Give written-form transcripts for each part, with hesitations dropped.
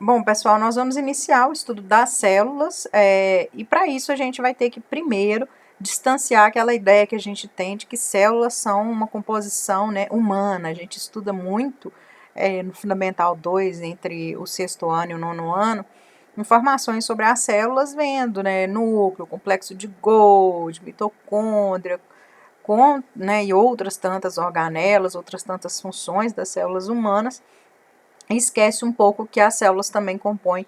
Bom, pessoal, nós vamos iniciar o estudo das células, e para isso a gente vai ter que primeiro distanciar aquela ideia que a gente tem de que células são uma composição, né, humana. A gente estuda muito no Fundamental 2, entre o sexto ano e o nono ano, informações sobre as células, vendo, né, núcleo, complexo de Golgi, mitocôndria, né, e outras tantas organelas, outras tantas funções das células humanas. Esquece um pouco que as células também compõem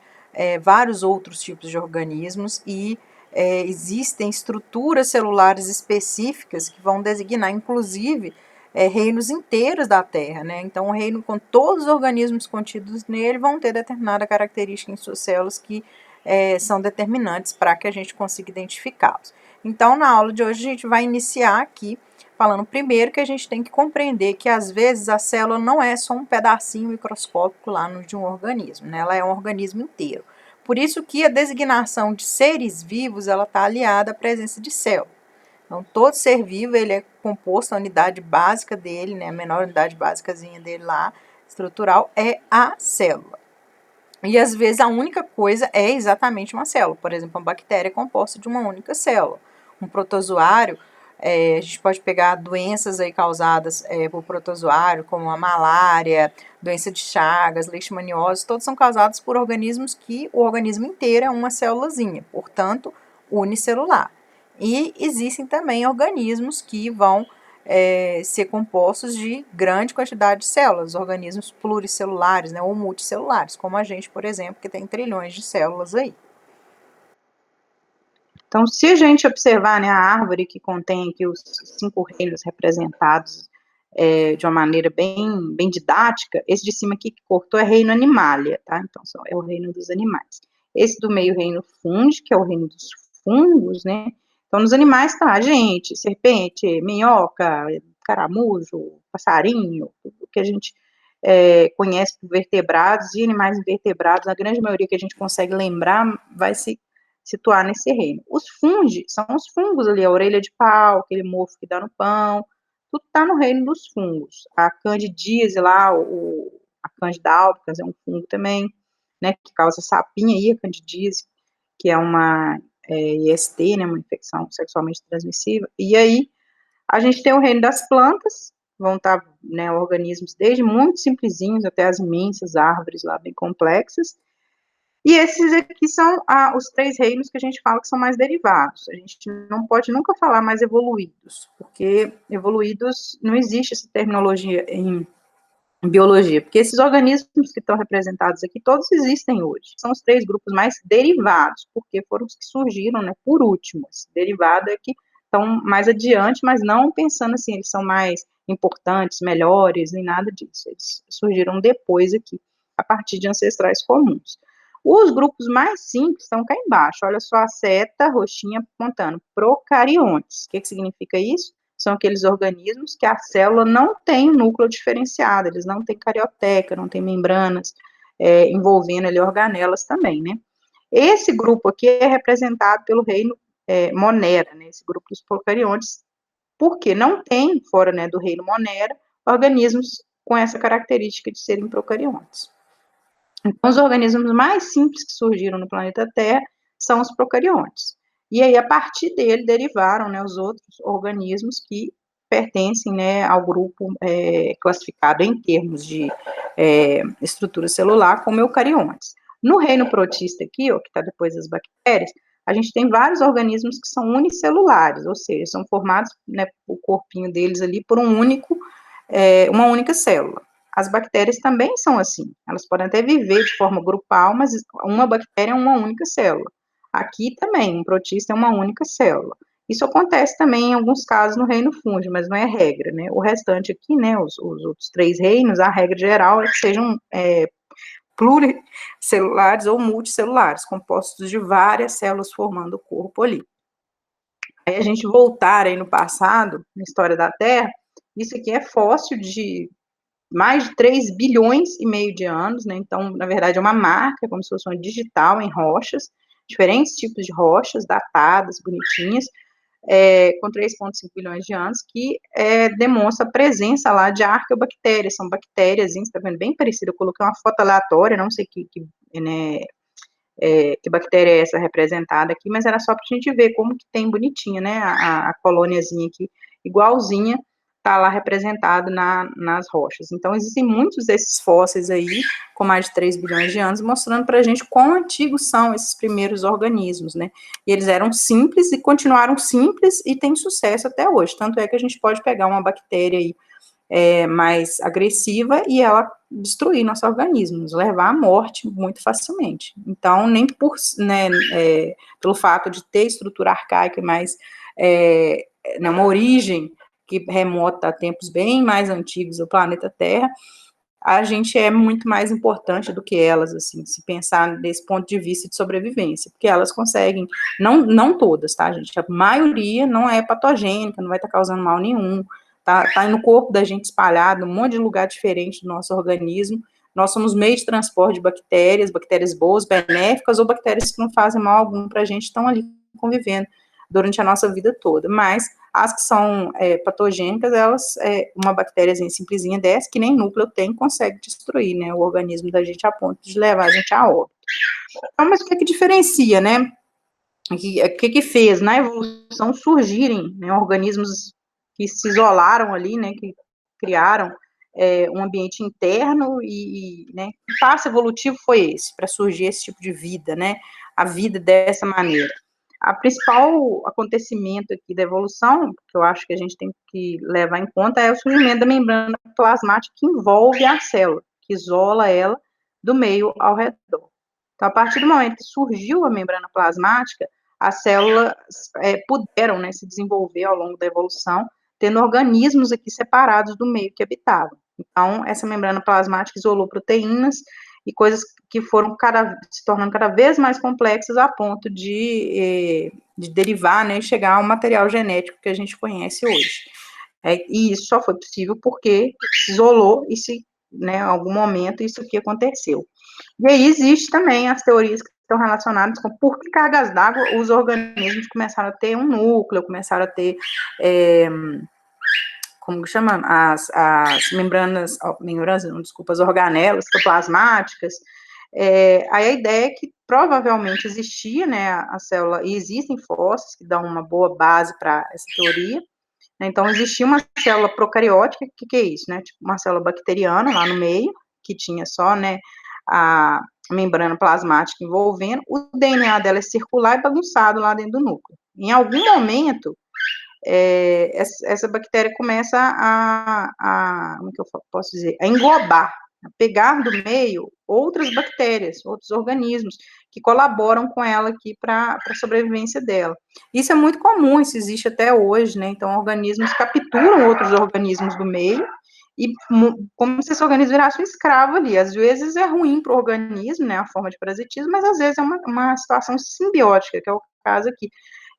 vários outros tipos de organismos e existem estruturas celulares específicas que vão designar, inclusive, reinos inteiros da Terra, né? Então, o reino com todos os organismos contidos nele vão ter determinada característica em suas células que são determinantes para que a gente consiga identificá-los. Então, na aula de hoje, a gente vai iniciar aqui falando primeiro que a gente tem que compreender que às vezes a célula não é só um pedacinho microscópico lá de um organismo, né? Ela é um organismo inteiro. Por isso que a designação de seres vivos ela está aliada à presença de célula. Então, todo ser vivo ele é composto, a unidade básica dele, né? A menor unidade básicazinha dele lá, estrutural, é a célula. E às vezes a única coisa é exatamente uma célula. Por exemplo, uma bactéria é composta de uma única célula. Um protozoário, a gente pode pegar doenças aí causadas por protozoário, como a malária, doença de Chagas, leishmaniose, todos são causados por organismos que o organismo inteiro é uma célulazinha, portanto, unicelular. E existem também organismos que vão ser compostos de grande quantidade de células, organismos pluricelulares, né, ou multicelulares, como a gente, por exemplo, que tem trilhões de células aí. Então, se a gente observar, né, a árvore que contém aqui os 5 reinos representados de uma maneira bem didática, esse de cima aqui que cortou é reino animalia, tá? Então, é o reino dos animais. Esse do meio, reino fungi, que é o reino dos fungos, né? Então, nos animais tá gente, serpente, minhoca, caramujo, passarinho, tudo que a gente conhece por vertebrados e animais invertebrados, a grande maioria que a gente consegue lembrar vai se situar nesse reino. Os fungi são os fungos ali, a orelha de pau, aquele mofo que dá no pão, tudo está no reino dos fungos. A candidíase lá, a candida albicans é um fungo também, né, que causa sapinha e a candidíase, que é uma IST, né, uma infecção sexualmente transmissível. E aí, a gente tem o reino das plantas, vão estar, né, organismos desde muito simplesinhos até as imensas árvores lá bem complexas. E esses aqui são os 3 reinos que a gente fala que são mais derivados. A gente não pode nunca falar mais evoluídos, porque evoluídos não existe essa terminologia em biologia, porque esses organismos que estão representados aqui, todos existem hoje. São os 3 grupos mais derivados, porque foram os que surgiram, né, por último. Esse derivado é que estão mais adiante, mas não pensando assim, eles são mais importantes, melhores, nem nada disso. Eles surgiram depois aqui, a partir de ancestrais comuns. Os grupos mais simples estão cá embaixo. Olha só a seta roxinha apontando procariontes. O que significa isso? São aqueles organismos que a célula não tem um núcleo diferenciado, eles não têm carioteca, não têm membranas envolvendo ali organelas também, né? Esse grupo aqui é representado pelo reino Monera, né? Esse grupo dos procariontes, porque não tem, fora, né, do reino Monera, organismos com essa característica de serem procariontes. Então, os organismos mais simples que surgiram no planeta Terra são os procariontes. E aí, a partir dele, derivaram, né, os outros organismos que pertencem, né, ao grupo classificado em termos de estrutura celular como eucariontes. No reino protista aqui, ó, que está depois das bactérias, a gente tem vários organismos que são unicelulares, ou seja, são formados, né, o corpinho deles ali por uma única célula. As bactérias também são assim, elas podem até viver de forma grupal, mas uma bactéria é uma única célula. Aqui também, um protista é uma única célula. Isso acontece também em alguns casos no reino fungi, mas não é regra, né? O restante aqui, né, os outros 3 reinos, a regra geral é que sejam pluricelulares ou multicelulares, compostos de várias células formando o corpo ali. Aí a gente voltar aí no passado, na história da Terra, isso aqui é fóssil de mais de 3 bilhões e meio de anos, né? Então, na verdade, é uma marca, como se fosse uma digital em rochas, diferentes tipos de rochas, datadas, bonitinhas, com 3,5 bilhões de anos, que demonstra a presença lá de arqueobactérias, são bactérias, está vendo, bem parecido, eu coloquei uma foto aleatória, não sei né, que bactéria é essa representada aqui, mas era só para a gente ver como que tem bonitinha, né, a colôniazinha aqui, igualzinha, está lá representado nas rochas. Então, existem muitos desses fósseis aí, com mais de 3 bilhões de anos, mostrando para a gente quão antigos são esses primeiros organismos, né? E eles eram simples e continuaram simples e têm sucesso até hoje. Tanto é que a gente pode pegar uma bactéria aí mais agressiva e ela destruir nosso organismo, nos levar à morte muito facilmente. Então, nem por, né, pelo fato de ter estrutura arcaica, mas uma origem que remota a tempos bem mais antigos do planeta Terra, a gente é muito mais importante do que elas, assim, se pensar desse ponto de vista de sobrevivência, porque elas conseguem, não todas, tá, gente? A maioria não é patogênica, não vai estar causando mal nenhum, tá no corpo da gente espalhado, um monte de lugar diferente do nosso organismo. Nós somos meio de transporte de bactérias boas, benéficas, ou bactérias que não fazem mal algum para a gente, estão ali convivendo durante a nossa vida toda. Mas as que são patogênicas, elas, uma bactériazinha simplesinha dessa, que nem núcleo tem, consegue destruir, né, o organismo da gente a ponto de levar a gente a óbito. Então, mas o que diferencia, né? O que fez na evolução surgirem, né, organismos que se isolaram ali, né, que criaram um ambiente interno né, que passo evolutivo foi esse, para surgir esse tipo de vida, né, a vida dessa maneira. A principal acontecimento aqui da evolução, que eu acho que a gente tem que levar em conta, é o surgimento da membrana plasmática que envolve a célula, que isola ela do meio ao redor. Então, a partir do momento que surgiu a membrana plasmática, as células puderam, né, se desenvolver ao longo da evolução, tendo organismos aqui separados do meio que habitavam. Então, essa membrana plasmática isolou proteínas e coisas que foram se tornando cada vez mais complexas a ponto de derivar, né, e chegar ao material genético que a gente conhece hoje. E isso só foi possível porque se isolou e né, em algum momento isso aqui aconteceu. E aí existe também as teorias que estão relacionadas com por que cargas d'água os organismos começaram a ter um núcleo, começaram a ter, como chama? As membranas, não, desculpa, as organelas plasmáticas. Aí a ideia é que provavelmente existia, né, a célula, e existem fósseis que dão uma boa base para essa teoria. Então, existia uma célula procariótica, que é isso, né? Tipo, uma célula bacteriana lá no meio, que tinha só, né, a membrana plasmática envolvendo, o DNA dela é circular e bagunçado lá dentro do núcleo. Em algum momento, essa bactéria começa como que eu posso dizer, a englobar, a pegar do meio outras bactérias, outros organismos, que colaboram com ela aqui para a sobrevivência dela. Isso é muito comum, isso existe até hoje, né? Então, organismos capturam outros organismos do meio, e como se esse organismo virasse um escravo ali. Às vezes é ruim para o organismo, né, a forma de parasitismo, mas às vezes é uma situação simbiótica, que é o caso aqui,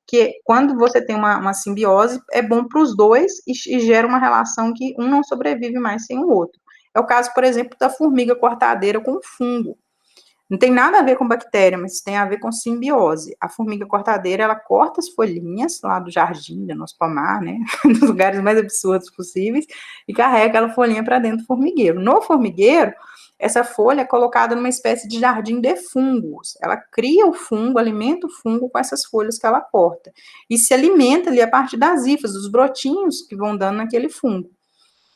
que quando você tem uma simbiose, é bom para os dois e gera uma relação que um não sobrevive mais sem o outro. É o caso, por exemplo, da formiga cortadeira com o fungo. Não tem nada a ver com bactéria, mas tem a ver com simbiose. A formiga cortadeira, ela corta as folhinhas lá do jardim, do nosso pomar, né, dos lugares mais absurdos possíveis, e carrega aquela folhinha para dentro do formigueiro. No formigueiro, essa folha é colocada numa espécie de jardim de fungos. Ela cria o fungo, alimenta o fungo com essas folhas que ela corta. E se alimenta ali a partir das hifas, dos brotinhos que vão dando naquele fungo.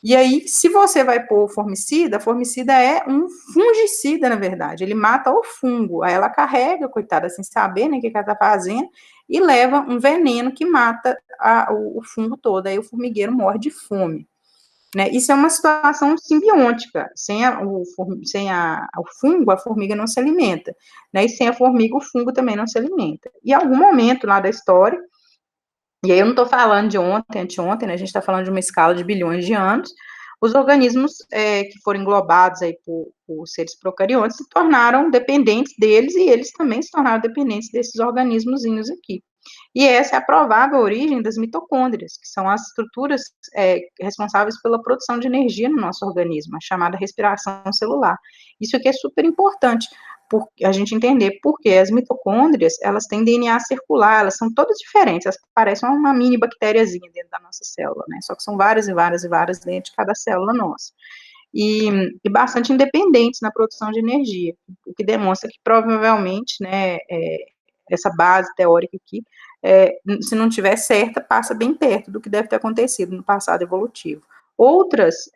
E aí, se você vai pôr o formicida, a formicida é um fungicida, na verdade. Ele mata o fungo. Aí ela carrega, coitada, sem saber, né, o que ela tá fazendo, e leva um veneno que mata o fungo todo. Aí o formigueiro morre de fome. Né? Isso é uma situação simbiótica. O fungo, a formiga não se alimenta. Né? E sem a formiga, o fungo também não se alimenta. E em algum momento lá da história, e aí eu não estou falando de ontem, anteontem, né? A gente está falando de uma escala de bilhões de anos, os organismos que foram englobados aí por seres procariontes se tornaram dependentes deles e eles também se tornaram dependentes desses organismozinhos aqui. E essa é a provável origem das mitocôndrias, que são as estruturas responsáveis pela produção de energia no nosso organismo, a chamada respiração celular. Isso aqui é super importante, a gente entender por que as mitocôndrias, elas têm DNA circular, elas são todas diferentes, elas parecem uma mini bactériazinha dentro da nossa célula, né, só que são várias e várias e várias dentro de cada célula nossa. E bastante independentes na produção de energia, o que demonstra que provavelmente, né, essa base teórica aqui, se não tiver certa, passa bem perto do que deve ter acontecido no passado evolutivo. Outras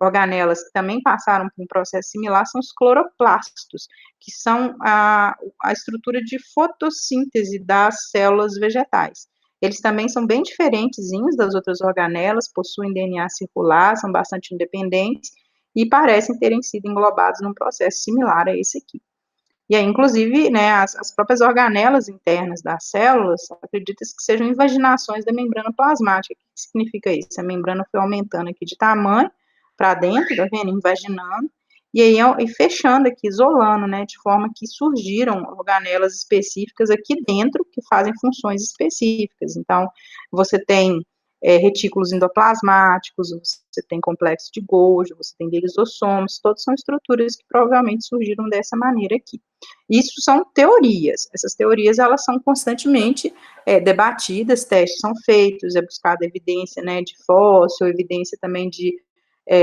organelas que também passaram por um processo similar são os cloroplastos, que são a estrutura de fotossíntese das células vegetais. Eles também são bem diferentezinhos das outras organelas, possuem DNA circular, são bastante independentes e parecem terem sido englobados num processo similar a esse aqui. E aí, inclusive, né, as próprias organelas internas das células, acredita-se que sejam invaginações da membrana plasmática. O que significa isso? A membrana foi aumentando aqui de tamanho para dentro, tá vendo? Invaginando, e aí e fechando aqui, isolando, né, de forma que surgiram organelas específicas aqui dentro que fazem funções específicas. Então, você tem retículos endoplasmáticos, você tem complexo de Golgi, você tem lisossomos, todas são estruturas que provavelmente surgiram dessa maneira aqui. Isso são teorias, essas teorias elas são constantemente debatidas, testes são feitos, é buscada evidência, né, de fóssil, evidência também de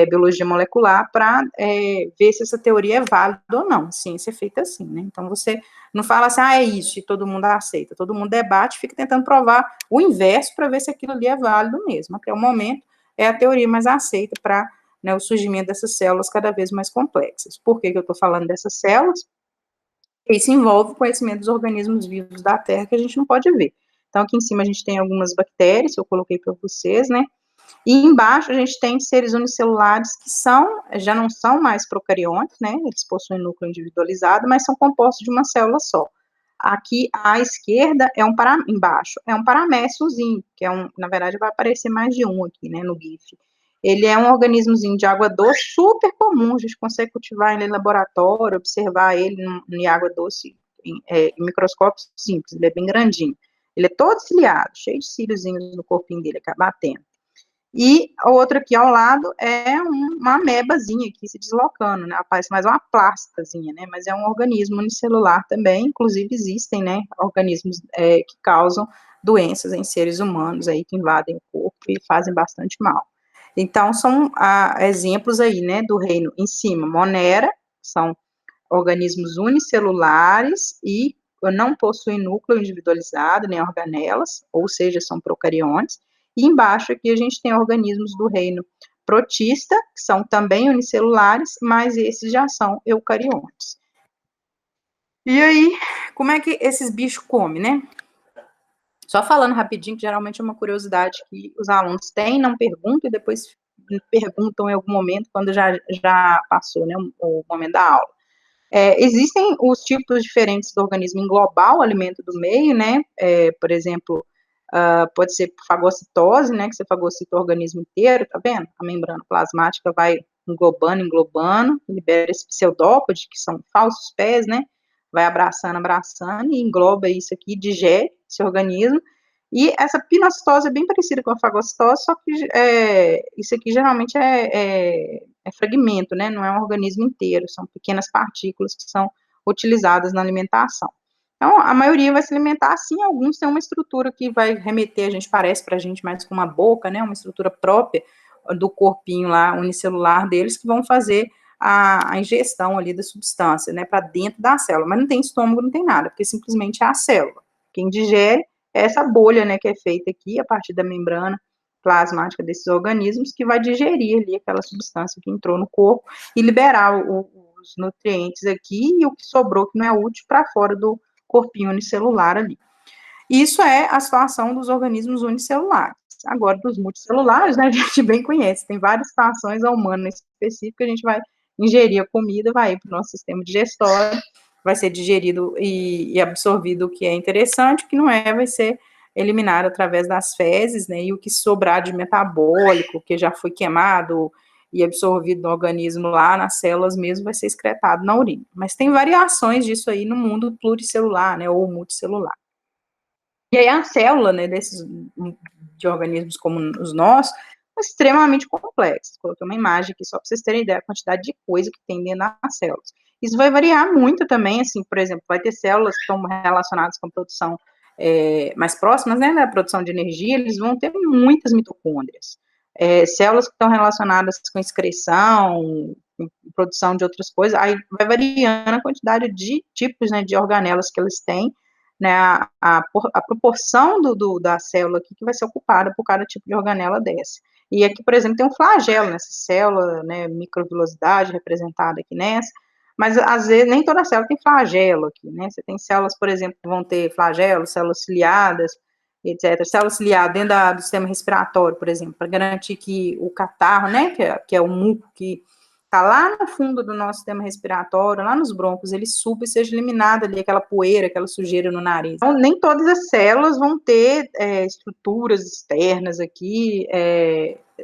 biologia molecular, para ver se essa teoria é válida ou não. A ciência é feita assim, né? Então, você não fala assim, é isso, e todo mundo aceita. Todo mundo debate, fica tentando provar o inverso para ver se aquilo ali é válido mesmo. Até o momento, é a teoria mais aceita para, né, o surgimento dessas células cada vez mais complexas. Por que eu estou falando dessas células? Isso envolve o conhecimento dos organismos vivos da Terra que a gente não pode ver. Então, aqui em cima a gente tem algumas bactérias, que eu coloquei para vocês, né? E embaixo a gente tem seres unicelulares que já não são mais procariontes, né? Eles possuem núcleo individualizado, mas são compostos de uma célula só. Aqui à esquerda embaixo é um paraméciozinho, que na verdade vai aparecer mais de um aqui, né, no GIF. Ele é um organismozinho de água doce super comum, a gente consegue cultivar ele em laboratório, observar ele em água doce em microscópio simples, ele é bem grandinho. Ele é todo ciliado, cheio de cíliozinhos no corpinho dele, acaba batendo. E o outro aqui ao lado é uma amebazinha aqui se deslocando, né? Parece mais uma plastazinha, né? Mas é um organismo unicelular também, inclusive existem, né? Organismos que causam doenças em seres humanos aí, que invadem o corpo e fazem bastante mal. Então, são exemplos aí, né? Do reino em cima, Monera, são organismos unicelulares e não possuem núcleo individualizado, nem organelas, ou seja, são procariontes. E embaixo aqui a gente tem organismos do reino protista, que são também unicelulares, mas esses já são eucariontes. E aí, como é que esses bichos comem, né? Só falando rapidinho, que geralmente é uma curiosidade que os alunos têm, não perguntam, e depois perguntam em algum momento, quando já passou, né, o momento da aula. Existem os tipos diferentes do organismo englobar o alimento do meio, né? Por exemplo, pode ser fagocitose, né? Que você fagocita o organismo inteiro, tá vendo? A membrana plasmática vai englobando, libera esse pseudópode, que são falsos pés, né? Vai abraçando, e engloba isso aqui, digere esse organismo. E essa pinocitose é bem parecida com a fagocitose, só que isso aqui geralmente é fragmento, né? Não é um organismo inteiro, são pequenas partículas que são utilizadas na alimentação. Então, a maioria vai se alimentar assim, alguns têm uma estrutura que vai remeter, parece para a gente mais com uma boca, né? Uma estrutura própria do corpinho lá, unicelular deles, que vão fazer a ingestão ali da substância, né? Para dentro da célula, mas não tem estômago, não tem nada, porque simplesmente é a célula. Quem digere é essa bolha, né, que é feita aqui a partir da membrana plasmática desses organismos, que vai digerir ali aquela substância que entrou no corpo e liberar os nutrientes aqui e o que sobrou que não é útil para fora do corpinho unicelular ali. Isso é a situação dos organismos unicelulares. Agora, dos multicelulares, né, a gente bem conhece, tem várias situações, a humana específica, a gente vai ingerir a comida, vai para o nosso sistema digestório, vai ser digerido e absorvido o que é interessante, o que não é, vai ser eliminado através das fezes, né, e o que sobrar de metabólico, que já foi queimado e absorvido no organismo lá, nas células mesmo, vai ser excretado na urina. Mas tem variações disso aí no mundo pluricelular, né, ou multicelular. E aí a célula, né, de organismos como os nossos, é extremamente complexa. Coloquei uma imagem aqui só para vocês terem ideia da quantidade de coisa que tem dentro das células. Isso vai variar muito também, assim, por exemplo, vai ter células que estão relacionadas com a produção mais próximas, né, da produção de energia, eles vão ter muitas mitocôndrias. Células que estão relacionadas com excreção, com produção de outras coisas, aí vai variando a quantidade de tipos, né, de organelas que eles têm, né, a proporção da célula aqui que vai ser ocupada por cada tipo de organela dessa. E aqui, por exemplo, tem um flagelo nessa célula, né, microvilosidade representada aqui nessa, mas às vezes nem toda célula tem flagelo aqui, né? Você tem células, por exemplo, que vão ter flagelo, células ciliadas, etc. Células ciliadas dentro do sistema respiratório, por exemplo, para garantir que o catarro, né, que é o muco que está lá no fundo do nosso sistema respiratório, lá nos brônquios, ele suba e seja eliminada ali aquela poeira, aquela sujeira no nariz. Então, nem todas as células vão ter estruturas externas aqui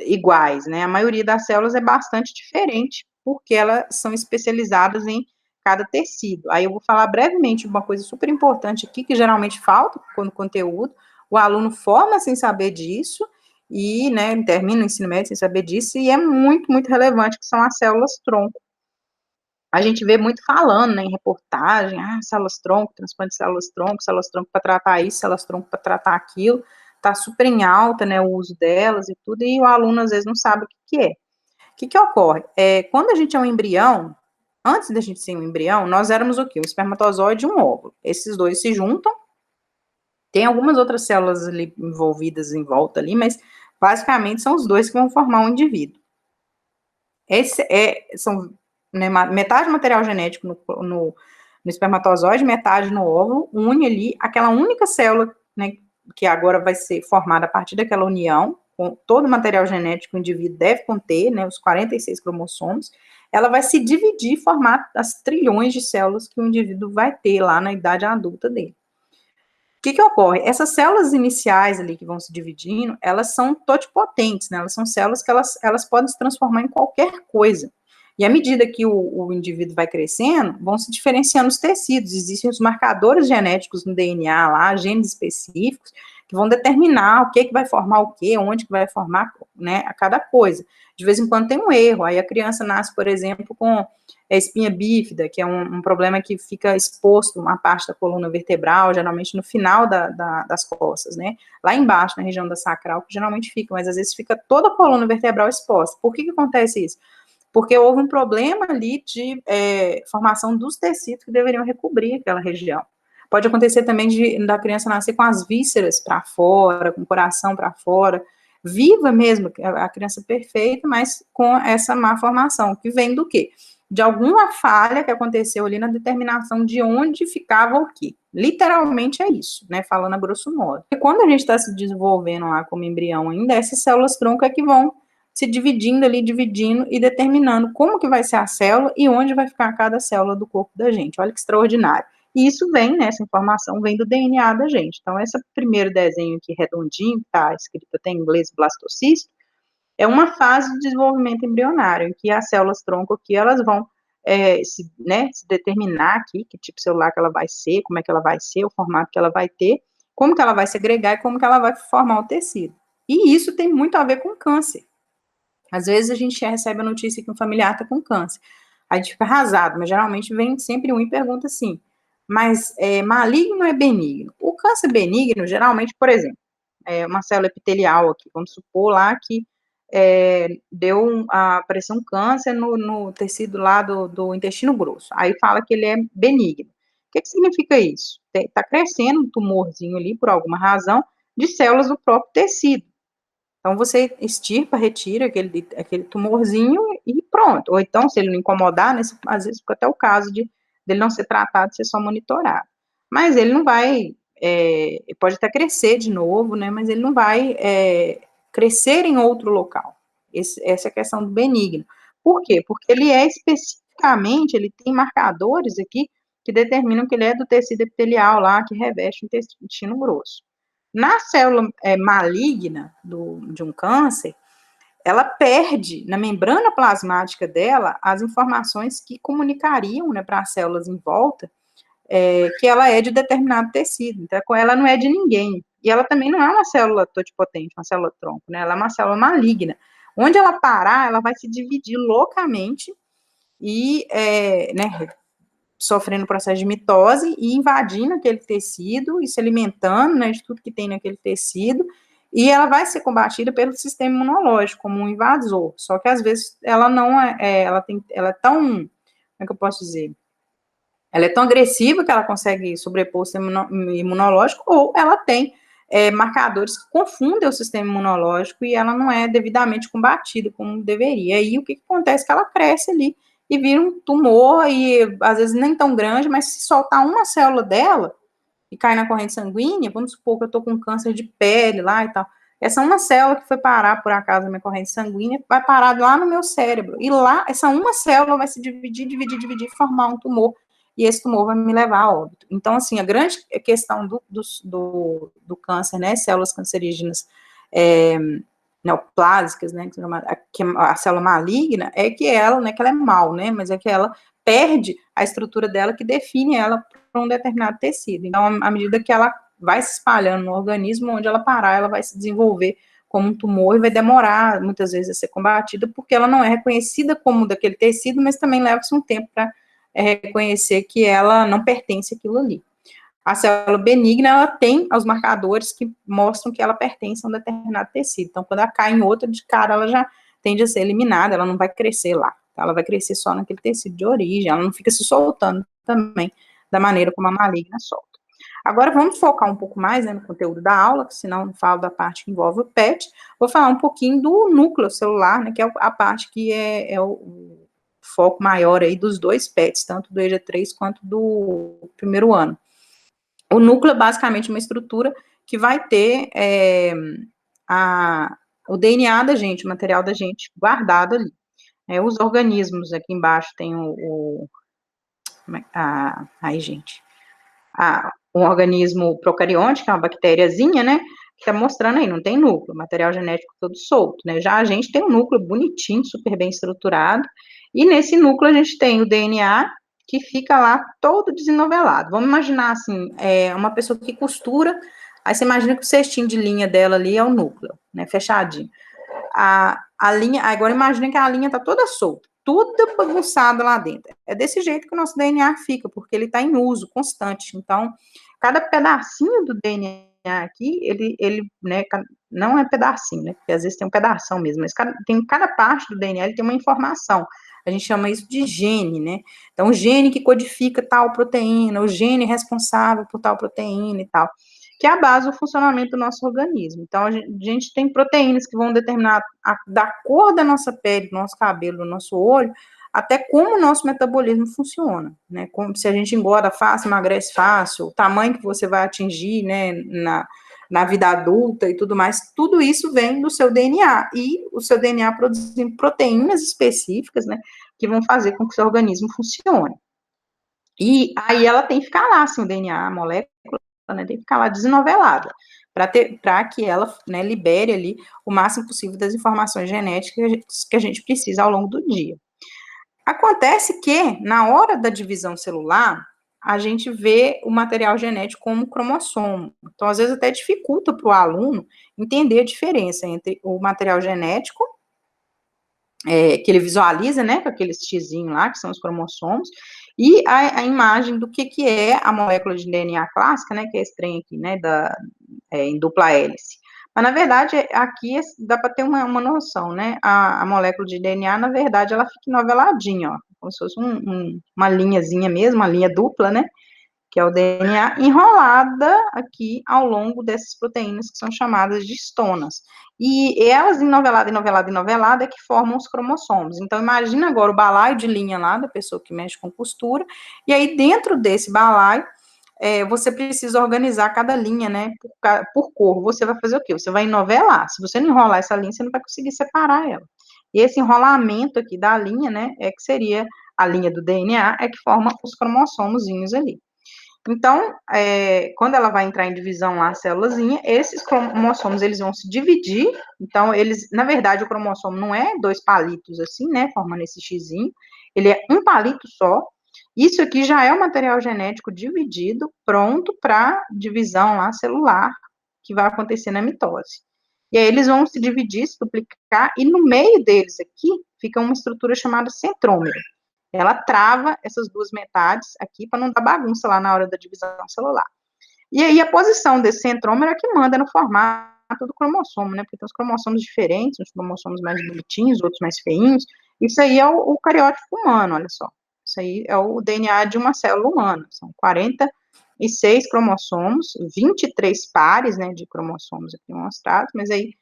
iguais, né? A maioria das células é bastante diferente, porque elas são especializadas em cada tecido. Aí eu vou falar brevemente uma coisa super importante aqui, que geralmente falta no conteúdo, o aluno forma sem saber disso, e, né, termina o ensino médio sem saber disso, e é muito, muito relevante, que são as células-tronco. A gente vê muito falando, né, em reportagem, células-tronco, transplante de células-tronco para tratar isso, células-tronco para tratar aquilo, tá super em alta, né, o uso delas e tudo, e o aluno às vezes não sabe o que é. O que ocorre? Quando a gente é um embrião, antes da gente ser um embrião, nós éramos o quê? Um espermatozoide e um óvulo. Esses dois se juntam, tem algumas outras células ali envolvidas em volta ali, mas basicamente são os dois que vão formar um indivíduo. São, né, metade material genético no espermatozoide, metade no óvulo, une ali aquela única célula, né, que agora vai ser formada a partir daquela união, com todo o material genético que o indivíduo deve conter, né, os 46 cromossomos, ela vai se dividir e formar as trilhões de células que o indivíduo vai ter lá na idade adulta dele. O que ocorre? Essas células iniciais ali que vão se dividindo, elas são totipotentes, né? Elas são células que elas podem se transformar em qualquer coisa. E à medida que o indivíduo vai crescendo, vão se diferenciando os tecidos. Existem os marcadores genéticos no DNA lá, genes específicos, que vão determinar o que vai formar o que, onde que vai formar, né, a cada coisa. De vez em quando tem um erro, aí a criança nasce, por exemplo, com espinha bífida, que é um problema que fica exposto uma parte da coluna vertebral, geralmente no final das costas, né? Lá embaixo, na região da sacral, que geralmente fica, mas às vezes fica toda a coluna vertebral exposta. Por que acontece isso? Porque houve um problema ali de formação dos tecidos que deveriam recobrir aquela região. Pode acontecer também da criança nascer com as vísceras para fora, com o coração para fora, viva mesmo, a criança perfeita, mas com essa má formação, que vem do quê? De alguma falha que aconteceu ali na determinação de onde ficava o quê. Literalmente é isso, né, falando a grosso modo. E quando a gente está se desenvolvendo lá como embrião ainda, essas células-tronco é que vão se dividindo ali, dividindo e determinando como que vai ser a célula e onde vai ficar cada célula do corpo da gente. Olha que extraordinário. E isso vem, né, essa informação vem do DNA da gente. Então, esse primeiro desenho aqui redondinho, que está escrito até em inglês blastocisto, é uma fase de desenvolvimento embrionário, em que as células-tronco aqui, elas vão se determinar aqui que tipo celular que ela vai ser, como é que ela vai ser, o formato que ela vai ter, como que ela vai segregar e como que ela vai formar o tecido. E isso tem muito a ver com câncer. Às vezes a gente recebe a notícia que um familiar está com câncer. A gente fica arrasado, mas geralmente vem sempre um e pergunta assim, mas maligno ou é benigno? O câncer benigno, geralmente, por exemplo, uma célula epitelial aqui, vamos supor lá que apareceu um câncer no tecido lá do intestino grosso. Aí fala que ele é benigno. O que significa isso? Está crescendo um tumorzinho ali, por alguma razão, de células do próprio tecido. Então, você extirpa, retira aquele tumorzinho e pronto. Ou então, se ele não incomodar, né, às vezes fica até o caso dele não ser tratado, ser só monitorado. Mas ele não vai, pode até crescer de novo, né, mas ele não vai crescer em outro local. Essa é a questão do benigno. Por quê? Porque ele especificamente, ele tem marcadores aqui que determinam que ele é do tecido epitelial lá, que reveste o intestino grosso. Na célula maligna de um câncer, ela perde na membrana plasmática dela as informações que comunicariam, né, para as células em volta que ela é de determinado tecido. Então, ela não é de ninguém. E ela também não é uma célula totipotente, uma célula tronco, né? Ela é uma célula maligna. Onde ela parar, ela vai se dividir loucamente e, né, sofrendo o processo de mitose e invadindo aquele tecido e se alimentando, né, de tudo que tem naquele tecido, e ela vai ser combatida pelo sistema imunológico como um invasor. Só que às vezes ela não ela é tão, como é que eu posso dizer? Ela é tão agressiva que ela consegue sobrepor o sistema imunológico, ou ela tem marcadores que confundem o sistema imunológico e ela não é devidamente combatida como deveria. E aí o que acontece? Que ela cresce ali e vira um tumor, e às vezes nem tão grande, mas se soltar uma célula dela e cair na corrente sanguínea, vamos supor que eu estou com câncer de pele lá e tal, essa uma célula que foi parar, por acaso, na minha corrente sanguínea, vai parar lá no meu cérebro, e lá, essa uma célula vai se dividir, formar um tumor, e esse tumor vai me levar a óbito. Então, assim, a grande questão do câncer, né, células cancerígenas neoplásicas, né, que a célula maligna, é que ela, né, que ela é mal, né, mas é que ela perde a estrutura dela que define ela para um determinado tecido. Então, à medida que ela vai se espalhando no organismo, onde ela parar, ela vai se desenvolver como um tumor e vai demorar, muitas vezes, a ser combatida, porque ela não é reconhecida como daquele tecido, mas também leva-se um tempo para reconhecer que ela não pertence àquilo ali. A célula benigna, ela tem os marcadores que mostram que ela pertence a um determinado tecido. Então, quando ela cai em outro, de cara, ela já tende a ser eliminada, ela não vai crescer lá. Ela vai crescer só naquele tecido de origem, ela não fica se soltando também da maneira como a maligna solta. Agora, vamos focar um pouco mais, né, no conteúdo da aula, que senão não falo da parte que envolve o PET. Vou falar um pouquinho do núcleo celular, né, que é a parte que é o foco maior aí dos dois PETs, tanto do EJA3 quanto do primeiro ano. O núcleo é basicamente uma estrutura que vai ter o DNA da gente, o material da gente guardado ali. Os organismos, aqui embaixo tem um organismo procarionte, que é uma bactériazinha, né, que tá mostrando aí, não tem núcleo, material genético todo solto, né, já a gente tem um núcleo bonitinho, super bem estruturado, e nesse núcleo a gente tem o DNA, que fica lá todo desenovelado. Vamos imaginar, assim, uma pessoa que costura, aí você imagina que o cestinho de linha dela ali é o núcleo, né, fechadinho. A linha, agora imagina que a linha tá toda solta, tudo bagunçado lá dentro. É desse jeito que o nosso DNA fica, porque ele está em uso constante. Então, cada pedacinho do DNA aqui, ele né, não é pedacinho, né, porque às vezes tem um pedação mesmo, mas cada parte do DNA, ele tem uma informação. A gente chama isso de gene, né? Então, o gene que codifica tal proteína, o gene responsável por tal proteína e tal, que é a base do funcionamento do nosso organismo. Então, a gente tem proteínas que vão determinar da cor da nossa pele, do nosso cabelo, do nosso olho, até como o nosso metabolismo funciona, né? Como se a gente engorda fácil, emagrece fácil, o tamanho que você vai atingir, né, na vida adulta e tudo mais, tudo isso vem do seu DNA, e o seu DNA produzindo proteínas específicas, né, que vão fazer com que o seu organismo funcione. E aí ela tem que ficar lá, assim, o DNA, a molécula, né, tem que ficar lá desenovelada, para que ela, né, libere ali o máximo possível das informações genéticas que a gente precisa ao longo do dia. Acontece que, na hora da divisão celular, a gente vê o material genético como cromossomo. Então, às vezes, até dificulta para o aluno entender a diferença entre o material genético, que ele visualiza, né, com aqueles xizinhos lá, que são os cromossomos, e a imagem do que é a molécula de DNA clássica, né, que é esse trem aqui, né, em dupla hélice. Mas, na verdade, aqui dá para ter uma noção, né, a molécula de DNA, na verdade, ela fica noveladinha, ó, como se fosse uma linhazinha mesmo, uma linha dupla, né, que é o DNA, enrolada aqui ao longo dessas proteínas que são chamadas de histonas. E elas, novelada, é que formam os cromossomos. Então, imagina agora o balaio de linha lá da pessoa que mexe com costura, e aí dentro desse balaio, você precisa organizar cada linha, né, por cor. Você vai fazer o quê? Você vai enovelar. Se você não enrolar essa linha, você não vai conseguir separar ela. E esse enrolamento aqui da linha, né, que seria a linha do DNA, que forma os cromossomozinhos ali. Então, quando ela vai entrar em divisão lá, a célulazinha, esses cromossomos, eles vão se dividir. Então, na verdade, o cromossomo não é dois palitos assim, né, formando esse xizinho, ele é um palito só. Isso aqui já é o material genético dividido, pronto para divisão lá celular, que vai acontecer na mitose. E aí eles vão se dividir, se duplicar, e no meio deles aqui fica uma estrutura chamada centrômero. Ela trava essas duas metades aqui para não dar bagunça lá na hora da divisão celular. E aí a posição desse centrômero é que manda no formato do cromossomo, né? Porque tem os cromossomos diferentes, uns cromossomos mais bonitinhos, outros mais feinhos. Isso aí é o cariótipo humano, olha só. Isso aí é o DNA de uma célula humana. São 46 cromossomos, 23 pares, né, de cromossomos aqui mostrados, mas aí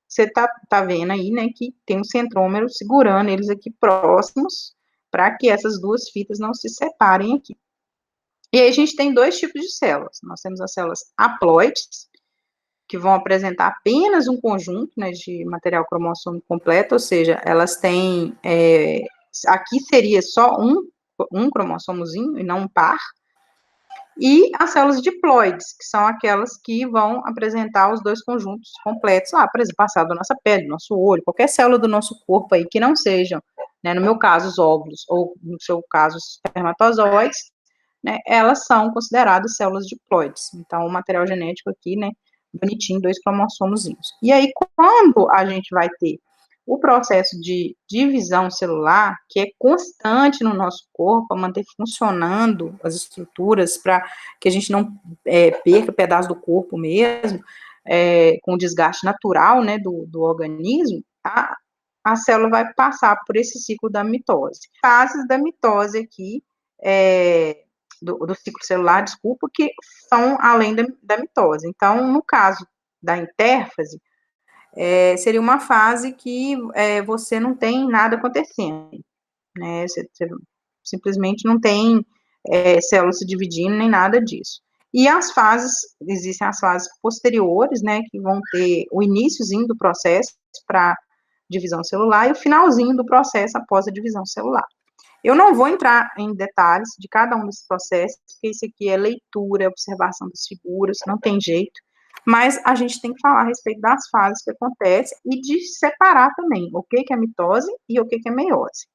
você tá vendo aí, né, que tem um centrômero segurando eles aqui próximos para que essas duas fitas não se separem aqui. E aí a gente tem dois tipos de células. Nós temos as células haploides, que vão apresentar apenas um conjunto, né, de material cromossômico completo, ou seja, elas têm, aqui seria só um cromossomozinho e não um par, e as células diploides, que são aquelas que vão apresentar os dois conjuntos completos, lá, por exemplo, passado da nossa pele, do nosso olho, qualquer célula do nosso corpo aí que não sejam, né, no meu caso, os óvulos, ou no seu caso, os espermatozoides, né, elas são consideradas células diploides. Então, o material genético aqui, né, bonitinho, dois cromossomozinhos. E aí, quando a gente vai ter o processo de divisão celular, que é constante no nosso corpo, para manter funcionando as estruturas, para que a gente não perca pedaço do corpo mesmo, com o desgaste natural, né, do organismo, a célula vai passar por esse ciclo da mitose. Fases da mitose aqui, do ciclo celular, desculpa, que são além da mitose. Então, no caso da intérfase, seria uma fase que você não tem nada acontecendo, né? Você simplesmente não tem células se dividindo, nem nada disso. E as fases, existem as fases posteriores, né, que vão ter o iniciozinho do processo para divisão celular e o finalzinho do processo após a divisão celular. Eu não vou entrar em detalhes de cada um desses processos, porque isso aqui é leitura, observação das figuras, não tem jeito, mas a gente tem que falar a respeito das fases que acontecem e de separar também o que é mitose e o que é meiose.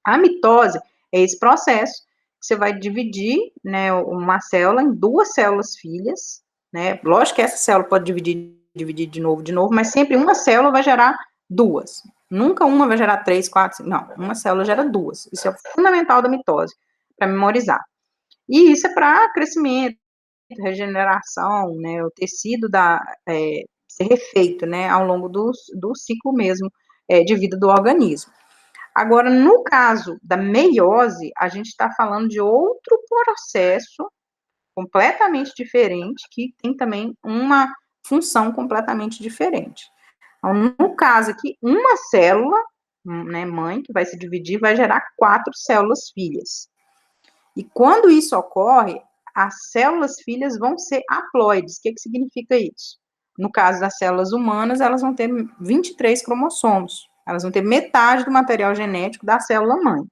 A mitose é esse processo que você vai dividir, né, uma célula em duas células filhas, né? Lógico que essa célula pode dividir de novo, mas sempre uma célula vai gerar duas. Nunca uma vai gerar 3, 4, 5, não. Uma célula gera duas. Isso é o fundamental da mitose, para memorizar. E isso é para crescimento, regeneração, né, o tecido ser refeito, né, ao longo do ciclo mesmo de vida do organismo. Agora, no caso da meiose, a gente está falando de outro processo completamente diferente, que tem também uma função completamente diferente. Então, no caso aqui, uma célula, né, mãe, que vai se dividir, vai gerar 4 células filhas. E quando isso ocorre, as células filhas vão ser haploides. O que significa isso? No caso das células humanas, elas vão ter 23 cromossomos. Elas vão ter metade do material genético da célula mãe.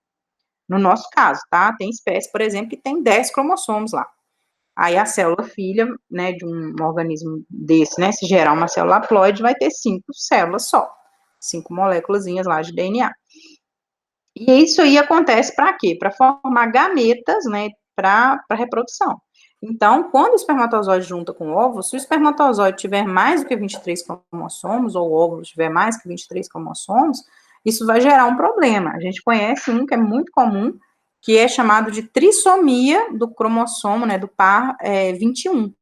No nosso caso, tá? Tem espécie, por exemplo, que tem 10 cromossomos lá. Aí a célula filha, né, de um organismo desse, né, se gerar uma célula haploide, vai ter 5 células só. 5 moléculazinhas lá de DNA. E isso aí acontece para quê? Para formar gametas, né, para reprodução. Então, quando o espermatozoide junta com o óvulo, se o espermatozoide tiver mais do que 23 cromossomos, ou o óvulo tiver mais que 23 cromossomos, isso vai gerar um problema. A gente conhece um que é muito comum, que é chamado de trissomia do cromossomo, né, do par 21,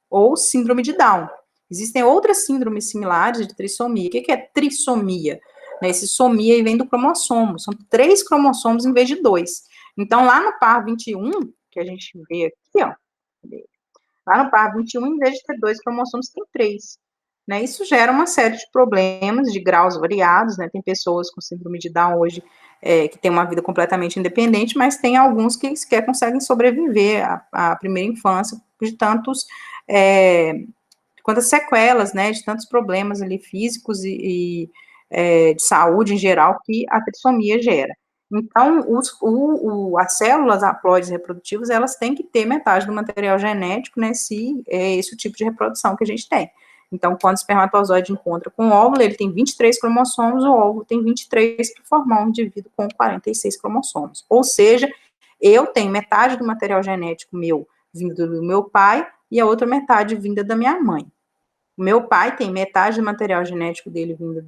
ou síndrome de Down. Existem outras síndromes similares de trissomia. O que é trissomia? Esse somia vem do cromossomo, são 3 cromossomos em vez de 2. Então, lá no par 21, que a gente vê aqui, ó, lá no par 21, em vez de ter 2 cromossomos, tem 3. Né? Isso gera uma série de problemas de graus variados, né? Tem pessoas com síndrome de Down hoje que têm uma vida completamente independente, mas tem alguns que sequer conseguem sobreviver à primeira infância de tantos quantas sequelas, né, de tantos problemas ali físicos e de saúde em geral que a trissomia gera. Então, as células haploides reprodutivas, elas têm que ter metade do material genético, né, se é esse o tipo de reprodução que a gente tem. Então, quando o espermatozoide encontra com o óvulo, ele tem 23 cromossomos, o óvulo tem 23 para formar um indivíduo com 46 cromossomos. Ou seja, eu tenho metade do material genético meu vindo do meu pai e a outra metade vinda da minha mãe. O meu pai tem metade do material genético dele vinda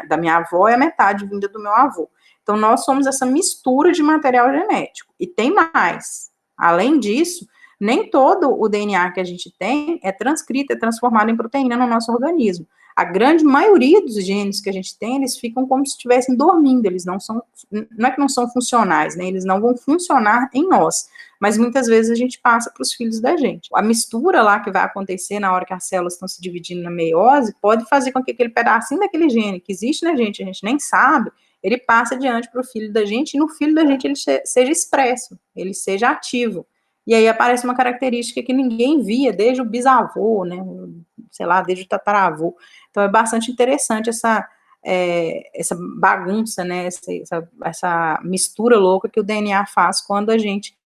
da minha avó e a metade vinda do meu avô. Então, nós somos essa mistura de material genético. E tem mais. Além disso, nem todo o DNA que a gente tem é transcrito, é transformado em proteína no nosso organismo. A grande maioria dos genes que a gente tem, eles ficam como se estivessem dormindo, eles não são, não é que não são funcionais, né? Eles não vão funcionar em nós, mas muitas vezes a gente passa para os filhos da gente. A mistura lá que vai acontecer na hora que as células estão se dividindo na meiose pode fazer com que aquele pedacinho daquele gene que existe na gente, a gente nem sabe, ele passe adiante para o filho da gente, e no filho da gente ele seja expresso, ele seja ativo. E aí aparece uma característica que ninguém via desde o bisavô, né? Sei lá, desde o tataravô. Então é bastante interessante essa bagunça, né? Essa mistura louca que o DNA faz quando a gente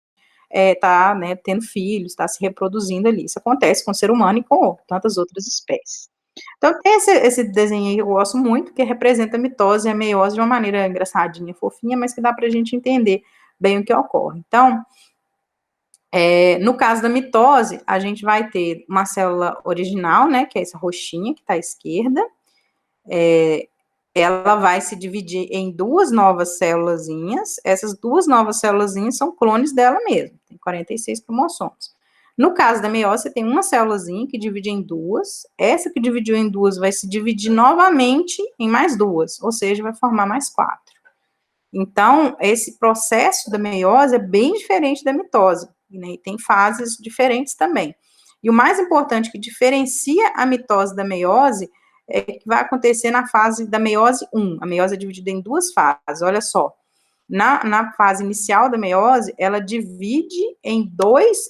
está, né, tendo filhos, está se reproduzindo ali. Isso acontece com o ser humano e com tantas outras espécies. Então, tem esse desenho aí que eu gosto muito, que representa a mitose e a meiose de uma maneira engraçadinha, fofinha, mas que dá para a gente entender bem o que ocorre. Então, no caso da mitose, a gente vai ter uma célula original, né, que é essa roxinha que está à esquerda, ela vai se dividir em duas novas célulazinhas, essas duas novas célulazinhas são clones dela mesma, tem 46 cromossomos. No caso da meiose, você tem uma célulazinha que divide em duas, essa que dividiu em duas vai se dividir novamente em mais duas, ou seja, vai formar mais 4. Então, esse processo da meiose é bem diferente da mitose, né, e tem fases diferentes também. E o mais importante que diferencia a mitose da meiose é que vai acontecer na fase da meiose 1. A meiose é dividida em duas fases, olha só. Na fase inicial da meiose, ela divide em duas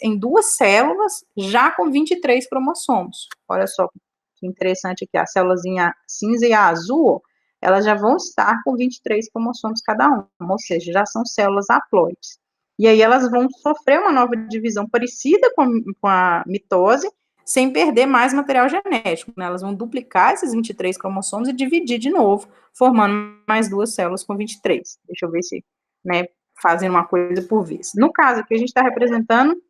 células, já com 23 cromossomos. Olha só que interessante aqui, a célulazinha cinza e a azul, elas já vão estar com 23 cromossomos cada uma, ou seja, já são células haploides. E aí elas vão sofrer uma nova divisão parecida com a mitose, sem perder mais material genético, né? Elas vão duplicar esses 23 cromossomos e dividir de novo, formando mais duas células com 23. Deixa eu ver se, né, fazendo uma coisa por vez. No caso aqui, a gente está representando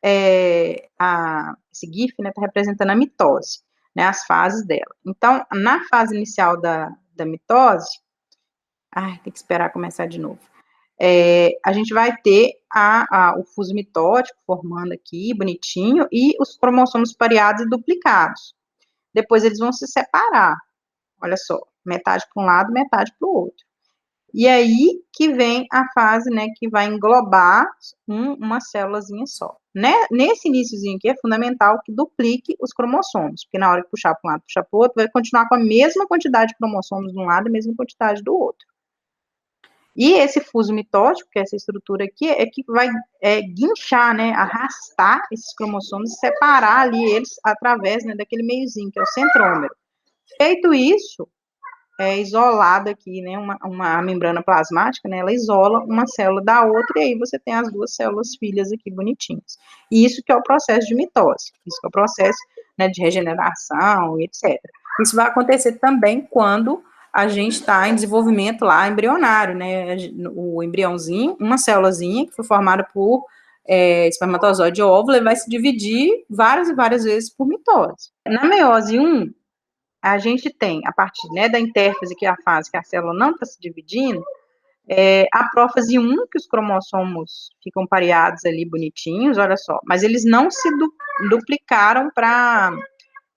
esse GIF, né, está representando a mitose, né, as fases dela. Então, na fase inicial da mitose, tem que esperar começar de novo. A gente vai ter o fuso mitótico formando aqui, bonitinho, e os cromossomos pareados e duplicados. Depois eles vão se separar, olha só, metade para um lado, metade para o outro. E aí que vem a fase, né, que vai englobar uma célulazinha só. Né? Nesse iniciozinho aqui é fundamental que duplique os cromossomos, porque na hora que puxar para um lado, puxar para o outro, vai continuar com a mesma quantidade de cromossomos de um lado e a mesma quantidade do outro. E esse fuso mitótico, que é essa estrutura aqui, é que vai guinchar, né, arrastar esses cromossomos e separar ali eles através, né, daquele meiozinho, que é o centrômero. Feito isso, é isolada aqui, né, uma membrana plasmática, né, ela isola uma célula da outra, e aí você tem as duas células filhas aqui bonitinhas. E isso que é o processo de mitose, isso que é o processo, né, de regeneração, etc. Isso vai acontecer também quando a gente está em desenvolvimento lá embrionário, né, o embriãozinho, uma célulazinha que foi formada por espermatozoide e óvulo, ele vai se dividir várias e várias vezes por mitose. Na meiose 1, a gente tem, a partir, né, da intérfase, que é a fase que a célula não está se dividindo, a prófase 1, que os cromossomos ficam pareados ali bonitinhos, olha só, mas eles não se duplicaram para,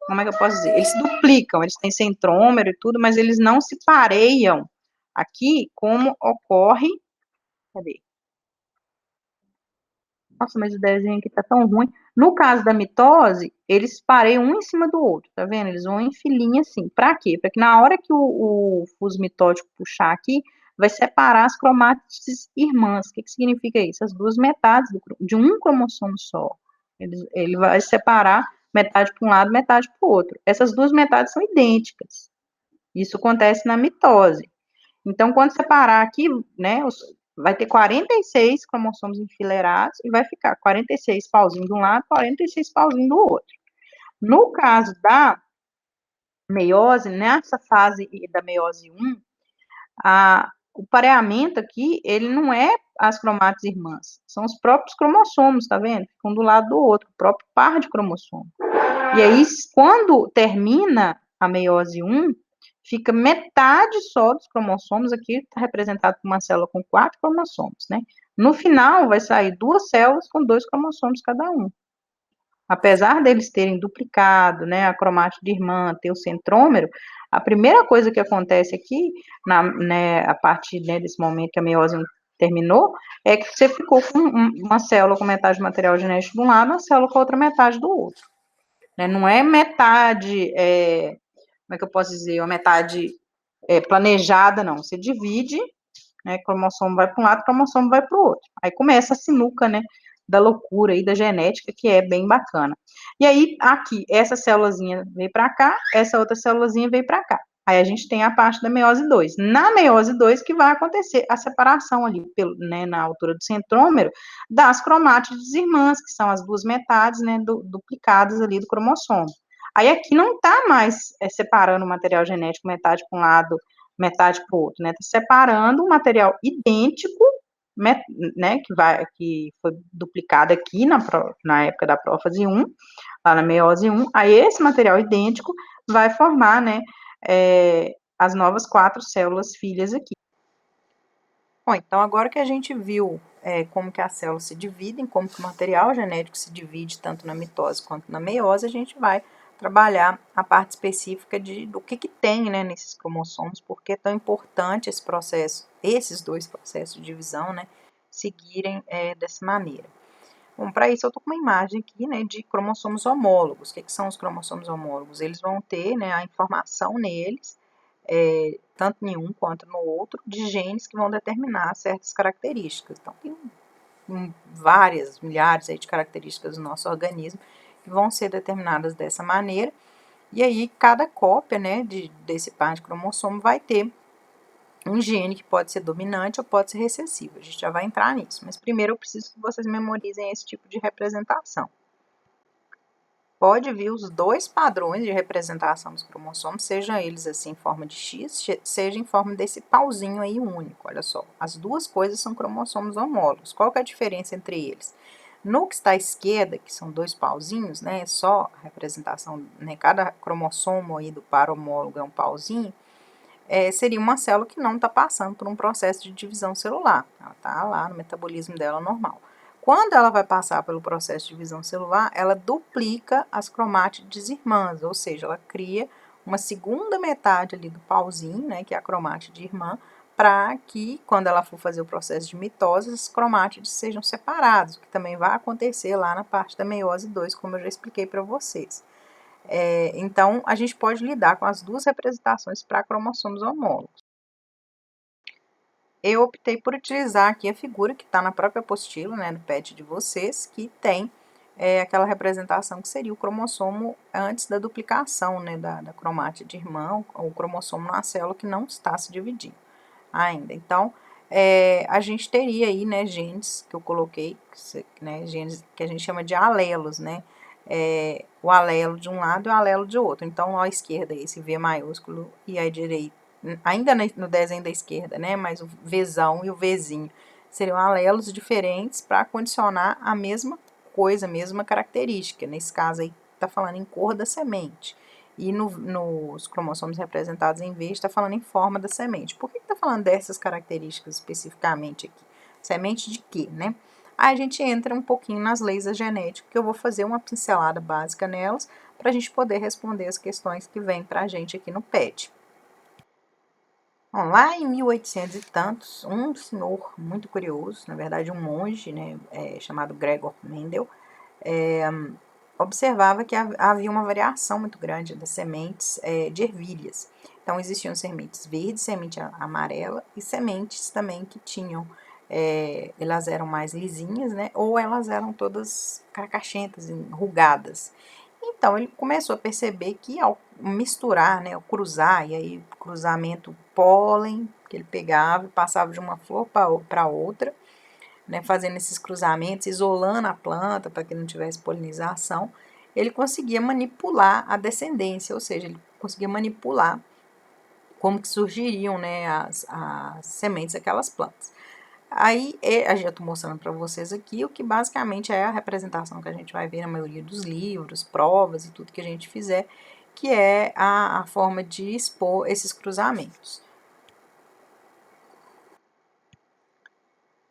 como é que eu posso dizer? Eles se duplicam, eles têm centrômero e tudo, mas eles não se pareiam aqui como ocorre, cadê? Nossa, mas o desenho aqui tá tão ruim. No caso da mitose, eles pareiam um em cima do outro, tá vendo? Eles vão em filinha assim. Pra quê? Pra que na hora que o fuso mitótico puxar aqui, vai separar as cromátides irmãs. O que significa isso? As duas metades de um cromossomo só. Ele vai separar metade para um lado, metade para o outro. Essas duas metades são idênticas. Isso acontece na mitose. Então, quando separar aqui, né, vai ter 46 cromossomos enfileirados e vai ficar 46 pauzinhos de um lado, 46 pauzinhos do outro. No caso da meiose, nessa fase da meiose 1, o pareamento aqui, ele não é as cromátides irmãs, são os próprios cromossomos, tá vendo? Ficam do lado do outro, o próprio par de cromossomo. E aí, quando termina a meiose 1, fica metade só dos cromossomos, aqui está representado por uma célula com 4 cromossomos, né? No final, vai sair 2 células com 2 cromossomos cada um. Apesar deles terem duplicado, né, a cromátide de irmã, ter o centrômero, a primeira coisa que acontece aqui, né, a partir, né, desse momento que a meiose 1 terminou, é que você ficou com uma célula com metade do material genético de um lado, uma célula com a outra metade do outro. Né? Não é metade, como é que eu posso dizer, uma metade planejada, não. Você divide, né, cromossomo vai para um lado, cromossomo vai para o outro. Aí começa a sinuca, né, da loucura aí, da genética, que é bem bacana. E aí, aqui, essa célulazinha veio para cá, essa outra célulazinha veio para cá. Aí a gente tem a parte da meiose 2. Na meiose 2 que vai acontecer a separação ali, né, na altura do centrômero, das cromátides irmãs, que são as duas metades, né, duplicadas ali do cromossomo. Aí aqui não está mais separando o material genético, metade para um lado, metade para o outro, né? Está separando um material idêntico, né, que foi duplicado aqui na época da prófase 1, lá na meiose 1, aí esse material idêntico vai formar, né, as novas 4 células filhas aqui. Bom, então agora que a gente viu como que as células se dividem, como que o material genético se divide tanto na mitose quanto na meiose, a gente vai trabalhar a parte específica do que tem, né, nesses cromossomos, porque é tão importante esse processo, esses dois processos de divisão, né, seguirem dessa maneira. Bom, para isso eu estou com uma imagem aqui, né, de cromossomos homólogos. O que são os cromossomos homólogos? Eles vão ter, né, a informação neles, tanto em um quanto no outro, de genes que vão determinar certas características. Então, tem várias, milhares aí de características do nosso organismo que vão ser determinadas dessa maneira. E aí, cada cópia, né, desse par de cromossomo vai ter um gene que pode ser dominante ou pode ser recessivo. A gente já vai entrar nisso, mas primeiro eu preciso que vocês memorizem esse tipo de representação. Pode vir os dois padrões de representação dos cromossomos, sejam eles assim em forma de X, seja em forma desse pauzinho aí único, olha só. As duas coisas são cromossomos homólogos. Qual que é a diferença entre eles? No que está à esquerda, que são dois pauzinhos, né, só a representação, né, cada cromossomo aí do par homólogo é um pauzinho, seria uma célula que não está passando por um processo de divisão celular. Ela está lá no metabolismo dela normal. Quando ela vai passar pelo processo de divisão celular, ela duplica as cromátides irmãs, ou seja, ela cria uma segunda metade ali do pauzinho, né, que é a cromátide irmã, para que, quando ela for fazer o processo de mitose, as cromátides sejam separadas, o que também vai acontecer lá na parte da meiose 2, como eu já expliquei para vocês. Então, a gente pode lidar com as duas representações para cromossomos homólogos. Eu optei por utilizar aqui a figura que está na própria apostila, né, no PET de vocês, que tem aquela representação que seria o cromossomo antes da duplicação, né, da cromátide irmã, o cromossomo na célula que não está se dividindo ainda. Então, a gente teria aí, né, genes que eu coloquei, né, genes que a gente chama de alelos, né, o alelo de um lado e o alelo de outro. Então, à esquerda esse V maiúsculo e à direita, ainda no desenho da esquerda, né, mas o Vzão e o Vzinho seriam alelos diferentes para condicionar a mesma coisa, a mesma característica. Nesse caso aí, está falando em cor da semente. E nos cromossomos representados em verde, está falando em forma da semente. Por que está falando dessas características especificamente aqui? Semente de quê, né? Aí a gente entra um pouquinho nas leis da genética, que eu vou fazer uma pincelada básica nelas, para a gente poder responder as questões que vêm para a gente aqui no PET. Bom, lá em 1800 e tantos, um senhor muito curioso, na verdade um monge, né, chamado Gregor Mendel, observava que havia uma variação muito grande das sementes de ervilhas. Então, existiam sementes verdes, semente amarela e sementes também que tinham, elas eram mais lisinhas, né? Ou elas eram todas carcachentas, enrugadas. Então, ele começou a perceber que ao misturar, né, ao cruzar, e aí cruzamento pólen, que ele pegava e passava de uma flor para outra, né, fazendo esses cruzamentos, isolando a planta para que não tivesse polinização, ele conseguia manipular a descendência, ou seja, ele conseguia manipular como que surgiriam, né, as sementes daquelas plantas. Aí, eu já estou mostrando para vocês aqui o que basicamente é a representação que a gente vai ver na maioria dos livros, provas e tudo que a gente fizer, que é a forma de expor esses cruzamentos.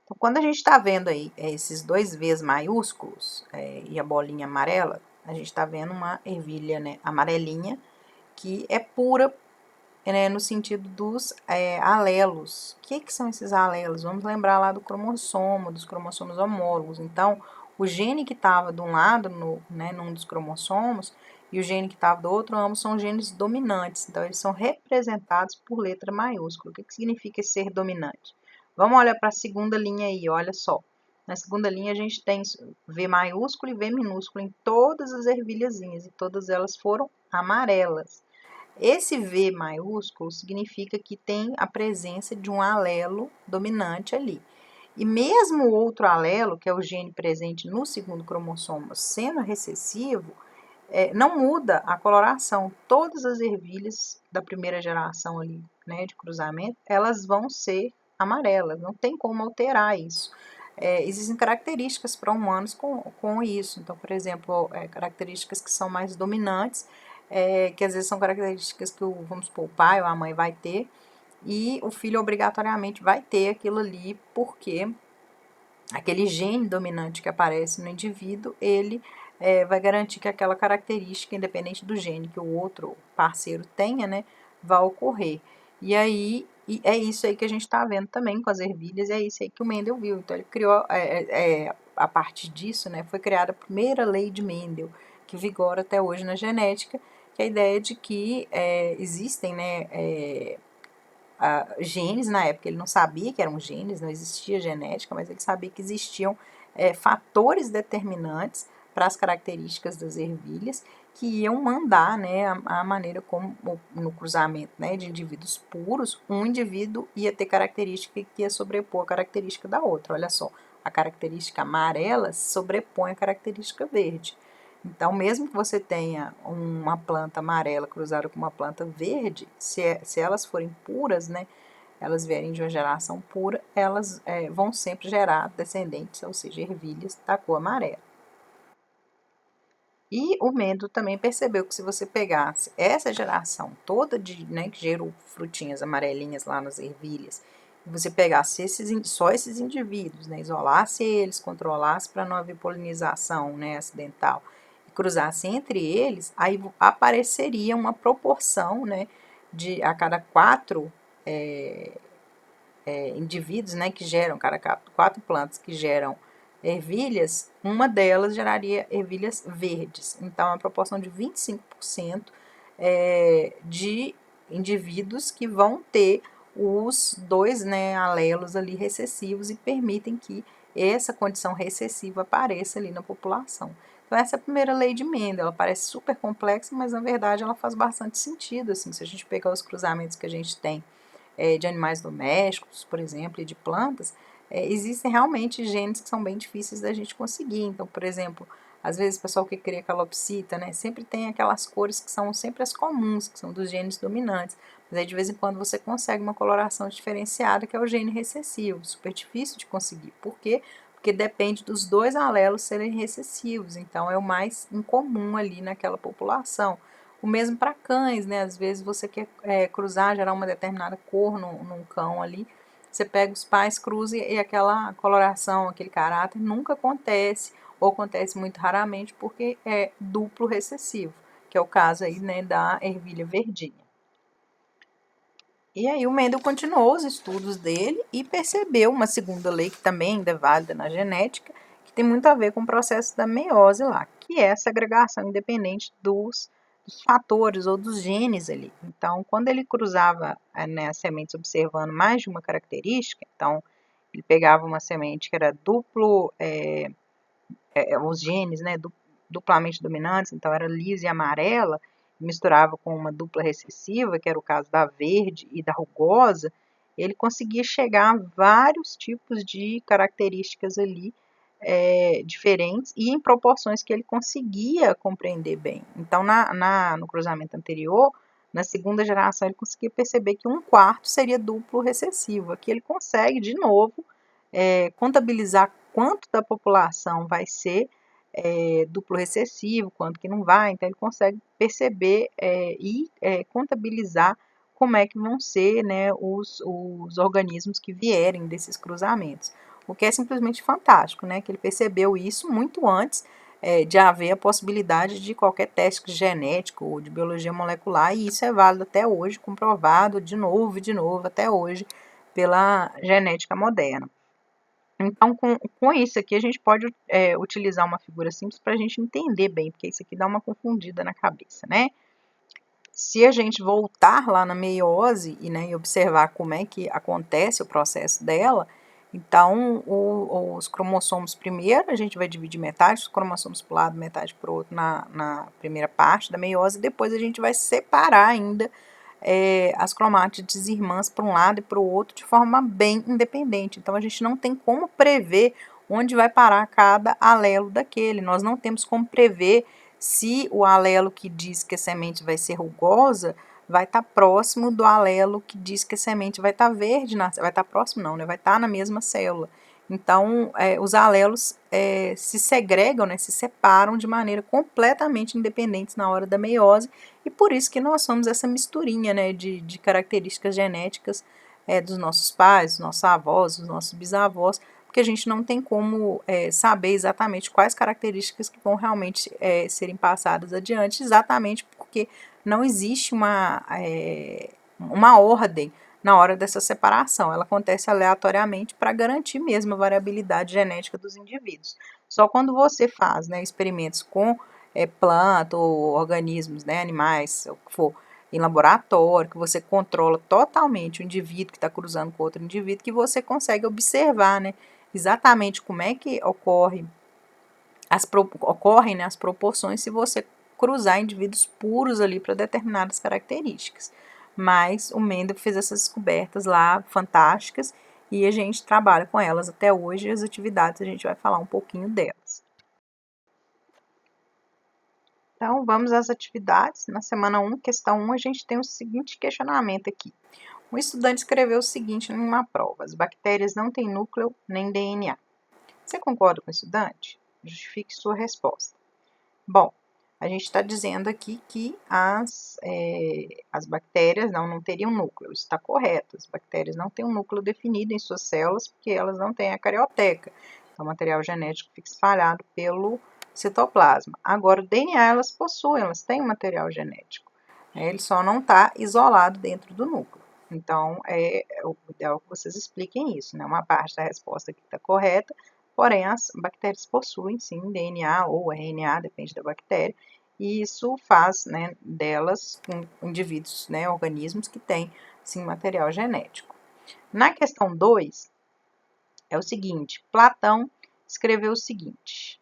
Então, quando a gente está vendo aí esses dois V's maiúsculos e a bolinha amarela, a gente está vendo uma ervilha, né, amarelinha, que é pura, né, no sentido dos alelos. O que são esses alelos? Vamos lembrar lá do cromossomo, dos cromossomos homólogos. Então, o gene que estava de um lado, num dos cromossomos, e o gene que estava do outro, ambos são genes dominantes. Então, eles são representados por letra maiúscula. O que significa ser dominante? Vamos olhar para a segunda linha aí, olha só. Na segunda linha a gente tem V maiúsculo e V minúsculo em todas as ervilhazinhas, e todas elas foram amarelas. Esse V maiúsculo significa que tem a presença de um alelo dominante ali. E mesmo o outro alelo, que é o gene presente no segundo cromossomo, sendo recessivo, não muda a coloração. Todas as ervilhas da primeira geração ali, né, de cruzamento, elas vão ser amarelas, não tem como alterar isso. Existem características para humanos com isso. Então, por exemplo, características que são mais dominantes, que às vezes são características que, vamos supor, o pai ou a mãe vai ter, e o filho obrigatoriamente vai ter aquilo ali, porque aquele gene dominante que aparece no indivíduo, ele vai garantir que aquela característica, independente do gene que o outro parceiro tenha, né, vai ocorrer. E aí, é isso aí que a gente está vendo também com as ervilhas, é isso aí que o Mendel viu. Então, ele criou, a partir disso, né, foi criada a primeira lei de Mendel, que vigora até hoje na genética, que é a ideia de que existem, né, genes, na época ele não sabia que eram genes, não existia genética, mas ele sabia que existiam fatores determinantes para as características das ervilhas que iam mandar, né, a maneira como no cruzamento, né, de indivíduos puros, um indivíduo ia ter característica que ia sobrepor a característica da outra. Olha só, a característica amarela sobrepõe a característica verde. Então, mesmo que você tenha uma planta amarela cruzada com uma planta verde, se elas forem puras, né, elas vierem de uma geração pura, elas vão sempre gerar descendentes, ou seja, ervilhas da cor amarela. E o Mendel também percebeu que se você pegasse essa geração toda né, que gerou frutinhas amarelinhas lá nas ervilhas, e você pegasse só esses indivíduos, né, isolasse eles, controlasse para não haver polinização, né, acidental, e cruzasse entre eles, aí apareceria uma proporção, né, de a cada 4 indivíduos, né, que geram, cada 4 plantas que geram ervilhas, uma delas geraria ervilhas verdes. Então, é uma proporção de 25% de indivíduos que vão ter os dois, né, alelos ali recessivos e permitem que essa condição recessiva apareça ali na população. Então, essa é a primeira lei de Mendel. Ela parece super complexa, mas na verdade ela faz bastante sentido. Assim, se a gente pegar os cruzamentos que a gente tem de animais domésticos, por exemplo, e de plantas, existem realmente genes que são bem difíceis da gente conseguir. Então, por exemplo, às vezes o pessoal que cria calopsita, né, sempre tem aquelas cores que são sempre as comuns, que são dos genes dominantes. Mas aí de vez em quando você consegue uma coloração diferenciada, que é o gene recessivo, super difícil de conseguir. Por quê? Porque depende dos dois alelos serem recessivos, então é o mais incomum ali naquela população. O mesmo para cães, né? Às vezes você quer cruzar, gerar uma determinada cor num cão ali, você pega os pais, cruza e aquela coloração, aquele caráter nunca acontece, ou acontece muito raramente porque é duplo recessivo, que é o caso aí, né, da ervilha verdinha. E aí o Mendel continuou os estudos dele e percebeu uma segunda lei que também ainda é válida na genética, que tem muito a ver com o processo da meiose lá, que é a segregação independente dos fatores ou dos genes ali. Então, quando ele cruzava né, as sementes observando mais de uma característica, então ele pegava uma semente que era duplo, os genes, né, duplamente dominantes, então era lisa e amarela, misturava com uma dupla recessiva, que era o caso da verde e da rugosa, ele conseguia chegar a vários tipos de características ali diferentes e em proporções que ele conseguia compreender bem. Então, no cruzamento anterior, na segunda geração, ele conseguia perceber que um quarto seria duplo recessivo. Aqui ele consegue, de novo, contabilizar quanto da população vai ser duplo recessivo, quanto que não vai, então ele consegue perceber e contabilizar como é que vão ser, né, os organismos que vierem desses cruzamentos. O que é simplesmente fantástico, né, que ele percebeu isso muito antes de haver a possibilidade de qualquer teste genético ou de biologia molecular, e isso é válido até hoje, comprovado de novo e de novo até hoje pela genética moderna. Então, com isso aqui, a gente pode utilizar uma figura simples para a gente entender bem, porque isso aqui dá uma confundida na cabeça, né? Se a gente voltar lá na meiose e observar como é que acontece o processo dela, então os cromossomos primeiro a gente vai dividir metade, os cromossomos para um lado, metade para o outro na primeira parte da meiose, e depois a gente vai separar ainda as cromátides irmãs para um lado e para o outro de forma bem independente. Então a gente não tem como prever onde vai parar cada alelo daquele, nós não temos como prever se o alelo que diz que a semente vai ser rugosa vai estar próximo do alelo que diz que a semente vai estar verde, vai estar próximo não, né? Vai estar na mesma célula. Então, os alelos se segregam, né, se separam de maneira completamente independente na hora da meiose, e por isso que nós somos essa misturinha, né, de características genéticas dos nossos pais, dos nossos avós, dos nossos bisavós, porque a gente não tem como saber exatamente quais características que vão realmente serem passadas adiante, exatamente porque não existe uma ordem na hora dessa separação. Ela acontece aleatoriamente para garantir mesmo a variabilidade genética dos indivíduos. Só quando você faz, né, experimentos com planta ou organismos, né, animais, o que for, em laboratório, que você controla totalmente o indivíduo que está cruzando com outro indivíduo, que você consegue observar, né, exatamente como é que ocorrem, né, as proporções se você cruzar indivíduos puros ali para determinadas características. Mas o Mendel fez essas descobertas lá fantásticas e a gente trabalha com elas até hoje, e as atividades a gente vai falar um pouquinho delas. Então, vamos às atividades. Na semana 1, questão 1, a gente tem o seguinte questionamento aqui. Um estudante escreveu o seguinte em uma prova: as bactérias não têm núcleo nem DNA. Você concorda com o estudante? Justifique sua resposta. Bom, a gente está dizendo aqui que as bactérias não teriam núcleo. Isso está correto. As bactérias não têm um núcleo definido em suas células porque elas não têm a carioteca. Então, o material genético fica espalhado pelo citoplasma. Agora, o DNA elas possuem, elas têm um material genético. Ele só não está isolado dentro do núcleo. Então, é o ideal que vocês expliquem isso, né? Uma parte da resposta aqui está correta, porém as bactérias possuem sim DNA ou RNA, depende da bactéria, e isso faz, né, delas indivíduos, né, organismos que têm sim material genético. Na questão 2, é o seguinte: Platão escreveu o seguinte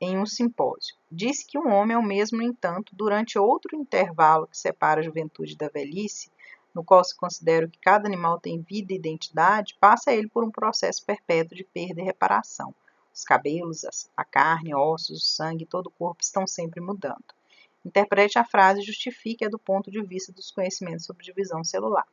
em um simpósio: diz que um homem é o mesmo, no entanto, durante outro intervalo que separa a juventude da velhice, no qual se considera que cada animal tem vida e identidade, passa ele por um processo perpétuo de perda e reparação. Os cabelos, a carne, ossos, o sangue, todo o corpo estão sempre mudando. Interprete a frase e justifique-a do ponto de vista dos conhecimentos sobre divisão celular.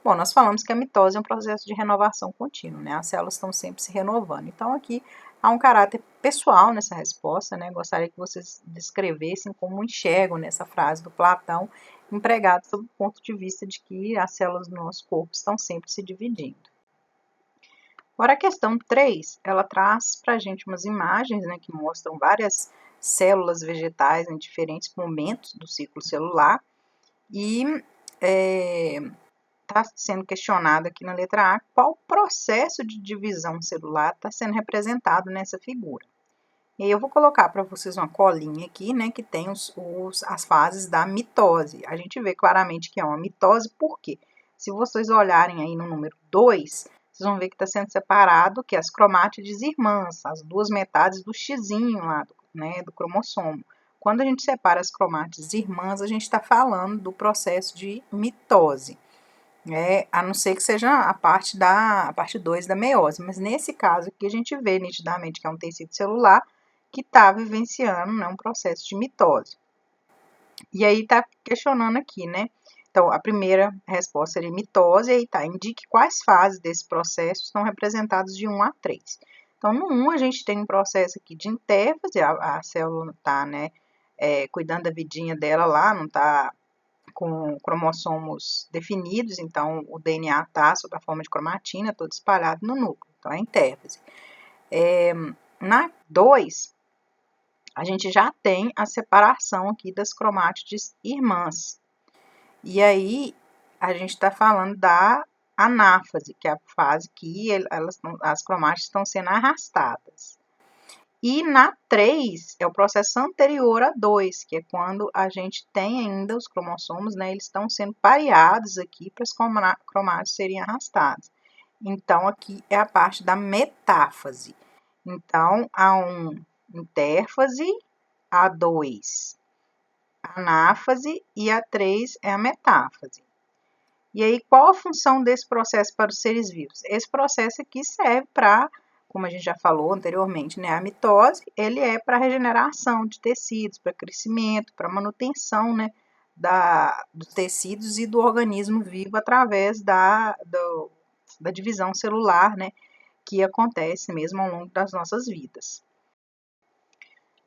Bom, nós falamos que a mitose é um processo de renovação contínua, né? As células estão sempre se renovando. Então, aqui há um caráter pessoal nessa resposta, né? Gostaria que vocês descrevessem como enxergam nessa frase do Platão, empregado sob o ponto de vista de que as células do nosso corpo estão sempre se dividindo. Agora, a questão 3, ela traz para a gente umas imagens, né, que mostram várias células vegetais em diferentes momentos do ciclo celular e está sendo questionado aqui na letra A qual processo de divisão celular está sendo representado nessa figura. E aí eu vou colocar para vocês uma colinha aqui, né, que tem as fases da mitose. A gente vê claramente que é uma mitose, por quê? Se vocês olharem aí no número 2, vocês vão ver que está sendo separado que as cromátides irmãs, as duas metades do xizinho lá, né, do cromossomo. Quando a gente separa as cromátides irmãs, a gente está falando do processo de mitose. A não ser que seja a parte 2 da meiose, mas nesse caso aqui a gente vê nitidamente que é um tecido celular que está vivenciando, né, um processo de mitose. E aí está questionando aqui, né, Então, a primeira resposta seria mitose, e aí tá, indique quais fases desse processo estão representadas de 1 a 3. Então, no 1, a gente tem um processo aqui de intérfase, a célula não está, né, cuidando da vidinha dela lá, não está com cromossomos definidos, então o DNA está sob a forma de cromatina, todo espalhado no núcleo, então é intérfase. Na 2, a gente já tem a separação aqui das cromátides irmãs. E aí, a gente está falando da anáfase, que é a fase que as cromátides estão sendo arrastadas. E na 3 é o processo anterior a 2, que é quando a gente tem ainda os cromossomos, né? Eles estão sendo pareados aqui para as cromátides serem arrastadas. Então, aqui é a parte da metáfase. Então, A1, intérfase, A2, anáfase e A3 é a metáfase. E aí, qual a função desse processo para os seres vivos? Esse processo aqui serve para, como a gente já falou anteriormente, né, a mitose, ele é para regeneração de tecidos, para crescimento, para manutenção, né, dos tecidos e do organismo vivo através da divisão celular, né, que acontece mesmo ao longo das nossas vidas.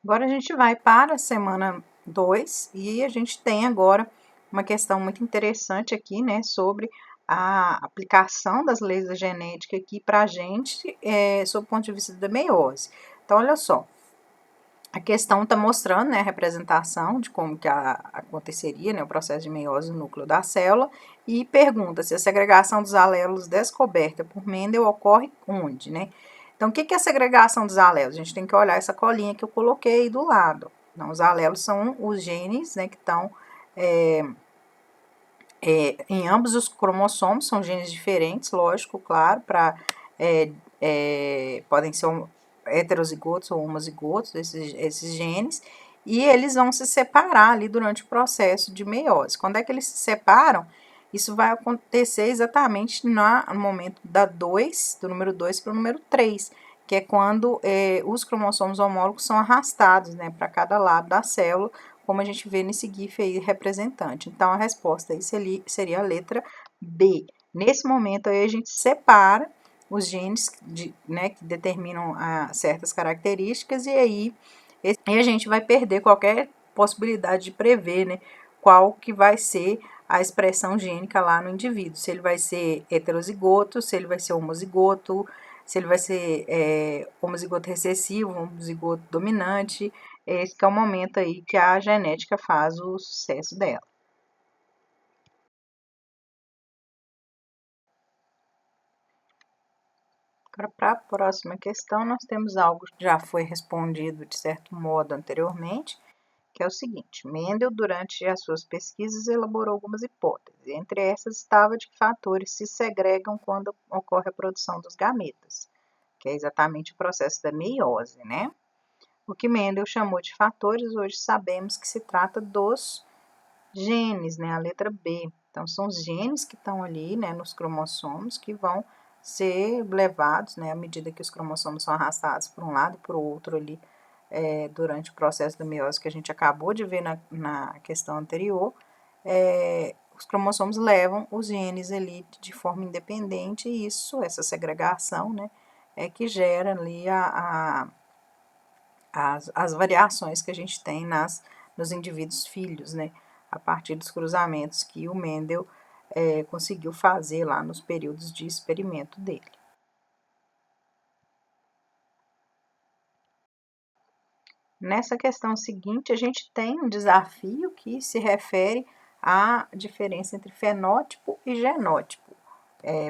Agora a gente vai para a semana 2 e a gente tem agora uma questão muito interessante aqui, né, sobre a aplicação das leis da genética aqui para a gente, sob o ponto de vista da meiose. Então, olha só, a questão está mostrando, né, a representação de como que aconteceria, né, o processo de meiose no núcleo da célula e pergunta se a segregação dos alelos descoberta por Mendel ocorre onde, né? Então, o que é a segregação dos alelos? A gente tem que olhar essa colinha que eu coloquei aí do lado. Então, os alelos são os genes, né, que estão em ambos os cromossomos, são genes diferentes, lógico, claro, podem ser heterozigotos ou homozigotos, esses genes, e eles vão se separar ali durante o processo de meiose. Quando é que eles se separam? Isso vai acontecer exatamente no momento do número 2 para o número 3, que é quando os cromossomos homólogos são arrastados, né, para cada lado da célula, como a gente vê nesse GIF aí representante. Então, a resposta aí seria a letra B. Nesse momento aí a gente separa os genes né, que determinam certas características, e aí a gente vai perder qualquer possibilidade de prever, né, qual que vai ser a expressão gênica lá no indivíduo, se ele vai ser heterozigoto, se ele vai ser homozigoto, se ele vai ser homozigoto recessivo, homozigoto dominante. Esse que é o momento aí que a genética faz o sucesso dela. Agora, para a próxima questão, nós temos algo que já foi respondido de certo modo anteriormente, que é o seguinte: Mendel, durante as suas pesquisas, elaborou algumas hipóteses. Entre essas estava de que fatores se segregam quando ocorre a produção dos gametas, que é exatamente o processo da meiose, né? O que Mendel chamou de fatores, hoje sabemos que se trata dos genes, né? A letra B. Então, são os genes que estão ali, né, nos cromossomos, que vão ser levados, né, à medida que os cromossomos são arrastados por um lado e por outro ali, durante o processo da meiose que a gente acabou de ver na questão anterior, os cromossomos levam os genes ali de forma independente, e essa segregação, né, é que gera ali as variações que a gente tem nos indivíduos filhos, né, a partir dos cruzamentos que o Mendel conseguiu fazer lá nos períodos de experimento dele. Nessa questão seguinte, a gente tem um desafio que se refere à diferença entre fenótipo e genótipo.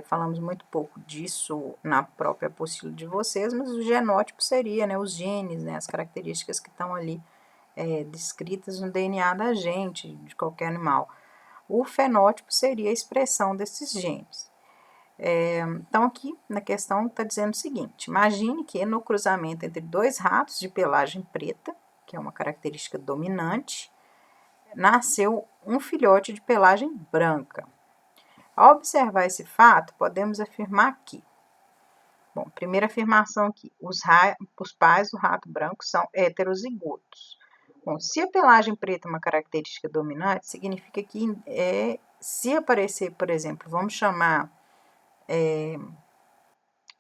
Falamos muito pouco disso na própria apostila de vocês, mas o genótipo seria, né, os genes, né, as características que estão ali descritas no DNA da gente, de qualquer animal. O fenótipo seria a expressão desses genes. Então, aqui na questão está dizendo o seguinte: imagine que no cruzamento entre dois ratos de pelagem preta, que é uma característica dominante, nasceu um filhote de pelagem branca. Ao observar esse fato, podemos afirmar que, bom, primeira afirmação aqui, os pais do rato branco são heterozigotos. Bom, se a pelagem preta é uma característica dominante, significa que se aparecer, por exemplo, vamos chamar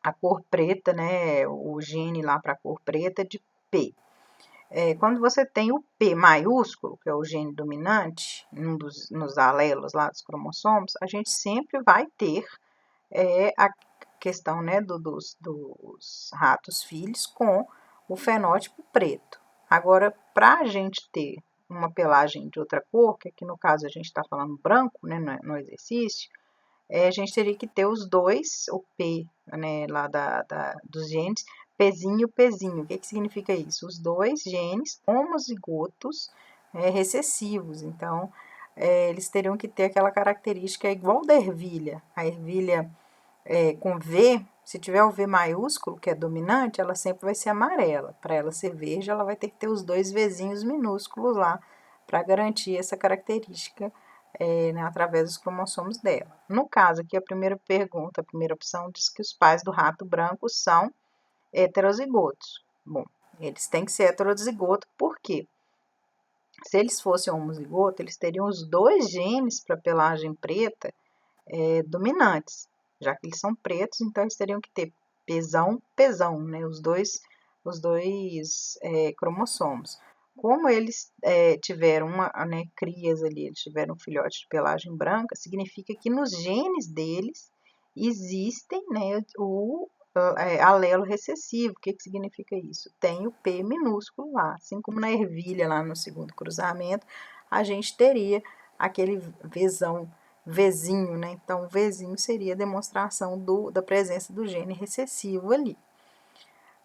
a cor preta, né, o gene lá para a cor preta de P. Quando você tem o P maiúsculo, que é o gene dominante, nos alelos lá dos cromossomos, a gente sempre vai ter a questão, né, dos ratos filhos com o fenótipo preto. Agora, para a gente ter uma pelagem de outra cor, que aqui no caso a gente está falando branco, né, no exercício, a gente teria que ter os dois, o P, né, lá dos genes, Pzinho e Pzinho. O que significa isso? Os dois genes homozigotos recessivos. Então, eles teriam que ter aquela característica igual da ervilha. A ervilha com V, se tiver o V maiúsculo, que é dominante, ela sempre vai ser amarela. Para ela ser verde, ela vai ter que ter os dois Vzinhos minúsculos lá, para garantir essa característica né, através dos cromossomos dela. No caso aqui, a primeira pergunta, a primeira opção, diz que os pais do rato branco são heterozigotos. Bom, eles têm que ser heterozigotos, por quê? Se eles fossem homozigotos, eles teriam os dois genes para pelagem preta dominantes. Já que eles são pretos, então eles teriam que ter pesão, né? Os dois cromossomos. Como eles tiveram crias ali, eles tiveram um filhote de pelagem branca, significa que nos genes deles existem, né, o alelo recessivo. O que significa isso? Tem o P minúsculo lá, assim como na ervilha, lá no segundo cruzamento, a gente teria aquele Vzinho, né? Então, o Vzinho seria a demonstração da presença do gene recessivo ali.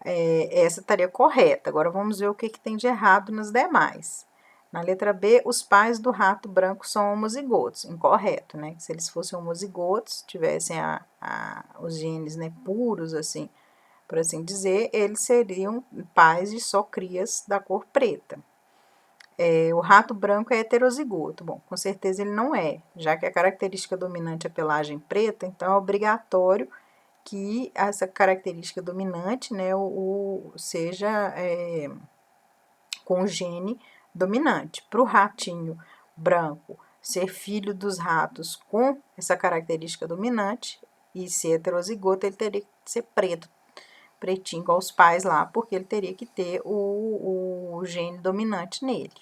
Essa estaria correta. Agora, vamos ver o que tem de errado nas demais. Na letra B, os pais do rato branco são homozigotos. Incorreto, né? Se eles fossem homozigotos, tivessem os genes, né, puros, assim, por assim dizer, eles seriam pais de só crias da cor preta. O rato branco é heterozigoto. Bom, com certeza ele não é, já que a característica dominante é a pelagem preta, então é obrigatório que essa característica dominante, né, seja com o gene dominante. Para o ratinho branco ser filho dos ratos com essa característica dominante e ser heterozigoto, ele teria que ser pretinho, igual os pais lá, porque ele teria que ter o gene dominante nele.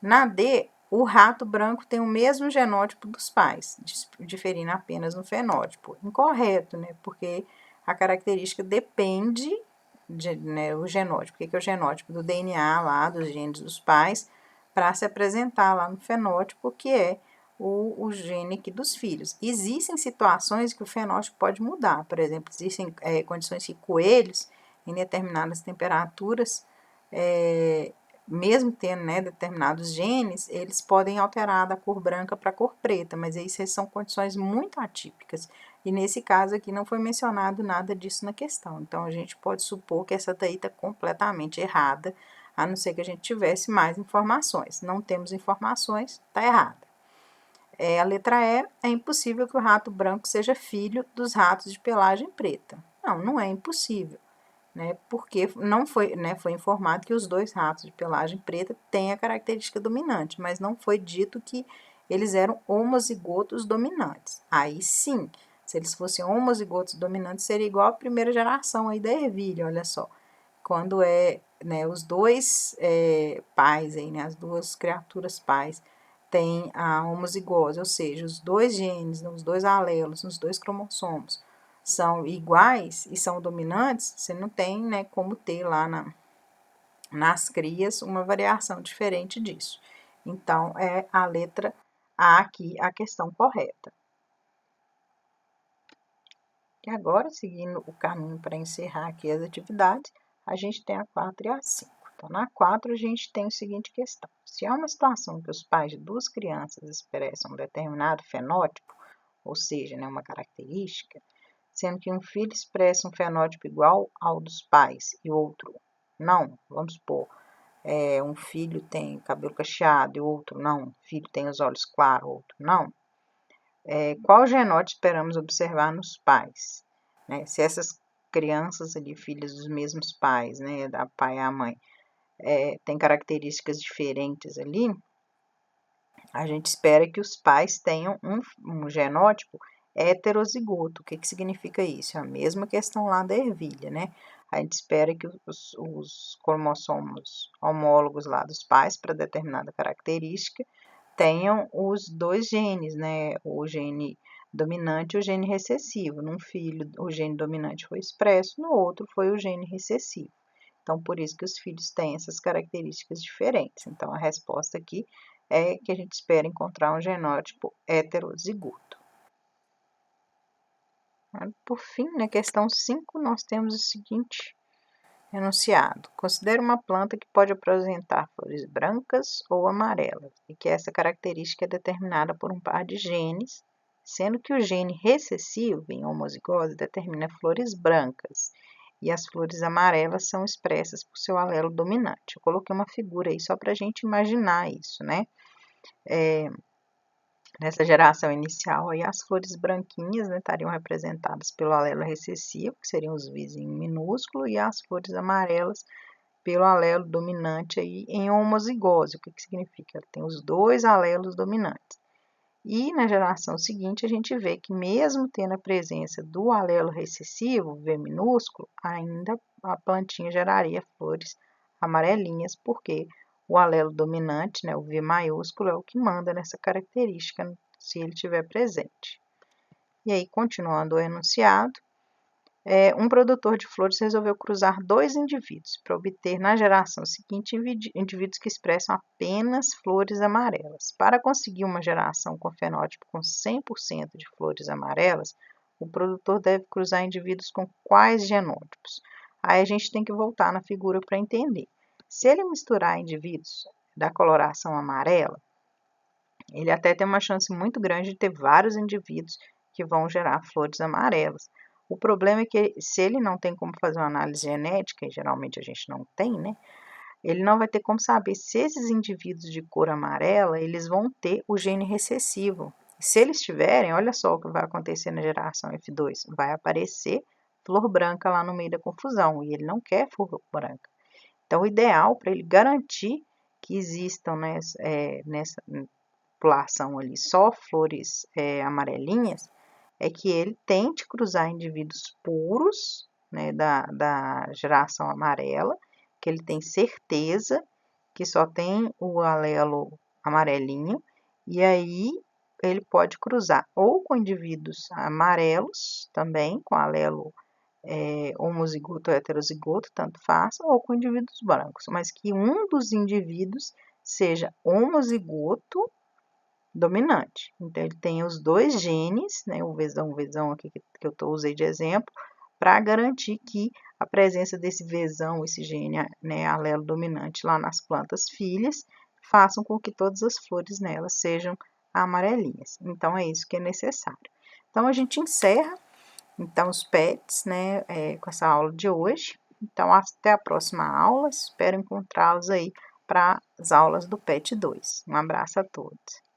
Na D, o rato branco tem o mesmo genótipo dos pais, diferindo apenas no fenótipo. Incorreto, né? Porque a característica depende o genótipo. O que é o genótipo? Do DNA lá, dos genes dos pais, para se apresentar lá no fenótipo, que é o gene aqui dos filhos. Existem situações que o fenótipo pode mudar. Por exemplo, existem condições que coelhos, em determinadas temperaturas, mesmo tendo, né, determinados genes, eles podem alterar da cor branca para a cor preta, mas isso são condições muito atípicas. E nesse caso aqui não foi mencionado nada disso na questão. Então a gente pode supor que essa daí está completamente errada, a não ser que a gente tivesse mais informações. Não temos informações, está errada. A letra E, é impossível que o rato branco seja filho dos ratos de pelagem preta. Não é impossível. Né, porque não foi, né, foi informado que os dois ratos de pelagem preta têm a característica dominante, mas não foi dito que eles eram homozigotos dominantes. Aí sim, se eles fossem homozigotos dominantes, seria igual à primeira geração aí da ervilha, olha só. Quando né, os dois pais, aí, né, as duas criaturas pais, têm a homozigose, ou seja, os dois genes, os dois alelos, os dois cromossomos, são iguais e são dominantes, você não tem, né, como ter lá nas crias uma variação diferente disso. Então, é a letra A aqui a questão correta. E agora, seguindo o caminho para encerrar aqui as atividades, a gente tem a 4 e a 5. Então, na 4, a gente tem a seguinte questão. Se há uma situação que os pais de duas crianças expressam um determinado fenótipo, ou seja, né, uma característica, sendo que um filho expressa um fenótipo igual ao dos pais e outro não, vamos supor, um filho tem cabelo cacheado e outro não, um filho tem os olhos claros, outro não, qual genótipo esperamos observar nos pais? Né? Se essas crianças ali, filhas dos mesmos pais, né, da pai e a mãe, têm características diferentes ali, a gente espera que os pais tenham um genótipo heterozigoto. O que significa isso? É a mesma questão lá da ervilha, né? A gente espera que os cromossomos homólogos lá dos pais para determinada característica tenham os dois genes, né? O gene dominante e o gene recessivo. Num filho, o gene dominante foi expresso, no outro foi o gene recessivo. Então, por isso que os filhos têm essas características diferentes. Então, a resposta aqui é que a gente espera encontrar um genótipo heterozigoto. Por fim, na questão 5, nós temos o seguinte enunciado. Considere uma planta que pode apresentar flores brancas ou amarelas, e que essa característica é determinada por um par de genes, sendo que o gene recessivo, em homozigose, determina flores brancas, e as flores amarelas são expressas por seu alelo dominante. Eu coloquei uma figura aí só para a gente imaginar isso, né? Nessa geração inicial, aí, as flores branquinhas, né, estariam representadas pelo alelo recessivo, que seriam os vizinhos minúsculos, e as flores amarelas pelo alelo dominante aí, em homozigose. O que significa? Ela tem os dois alelos dominantes. E na geração seguinte, a gente vê que mesmo tendo a presença do alelo recessivo, V minúsculo, ainda a plantinha geraria flores amarelinhas, porque o alelo dominante, né, o V maiúsculo, é o que manda nessa característica, se ele estiver presente. E aí, continuando o enunciado, um produtor de flores resolveu cruzar dois indivíduos para obter na geração seguinte indivíduos que expressam apenas flores amarelas. Para conseguir uma geração com fenótipo com 100% de flores amarelas, o produtor deve cruzar indivíduos com quais genótipos? Aí a gente tem que voltar na figura para entender. Se ele misturar indivíduos da coloração amarela, ele até tem uma chance muito grande de ter vários indivíduos que vão gerar flores amarelas. O problema é que se ele não tem como fazer uma análise genética, e geralmente a gente não tem, né? Ele não vai ter como saber se esses indivíduos de cor amarela, eles vão ter o gene recessivo. Se eles tiverem, olha só o que vai acontecer na geração F2. Vai aparecer flor branca lá no meio da confusão, e ele não quer flor branca. Então, o ideal para ele garantir que existam nessa população ali só flores amarelinhas, é que ele tente cruzar indivíduos puros, né, da geração amarela, que ele tem certeza que só tem o alelo amarelinho, e aí ele pode cruzar ou com indivíduos amarelos também, com alelo homozigoto ou heterozigoto, tanto faz, ou com indivíduos brancos, mas que um dos indivíduos seja homozigoto dominante. Então, ele tem os dois genes, né, o Vzão aqui que eu usei de exemplo, para garantir que a presença desse Vzão, esse gene, né, alelo dominante lá nas plantas filhas, façam com que todas as flores nelas sejam amarelinhas. Então, é isso que é necessário. Então, a gente encerra, então, os PETs, né, com essa aula de hoje. Então, até a próxima aula. Espero encontrá-los aí para as aulas do PET 2. Um abraço a todos.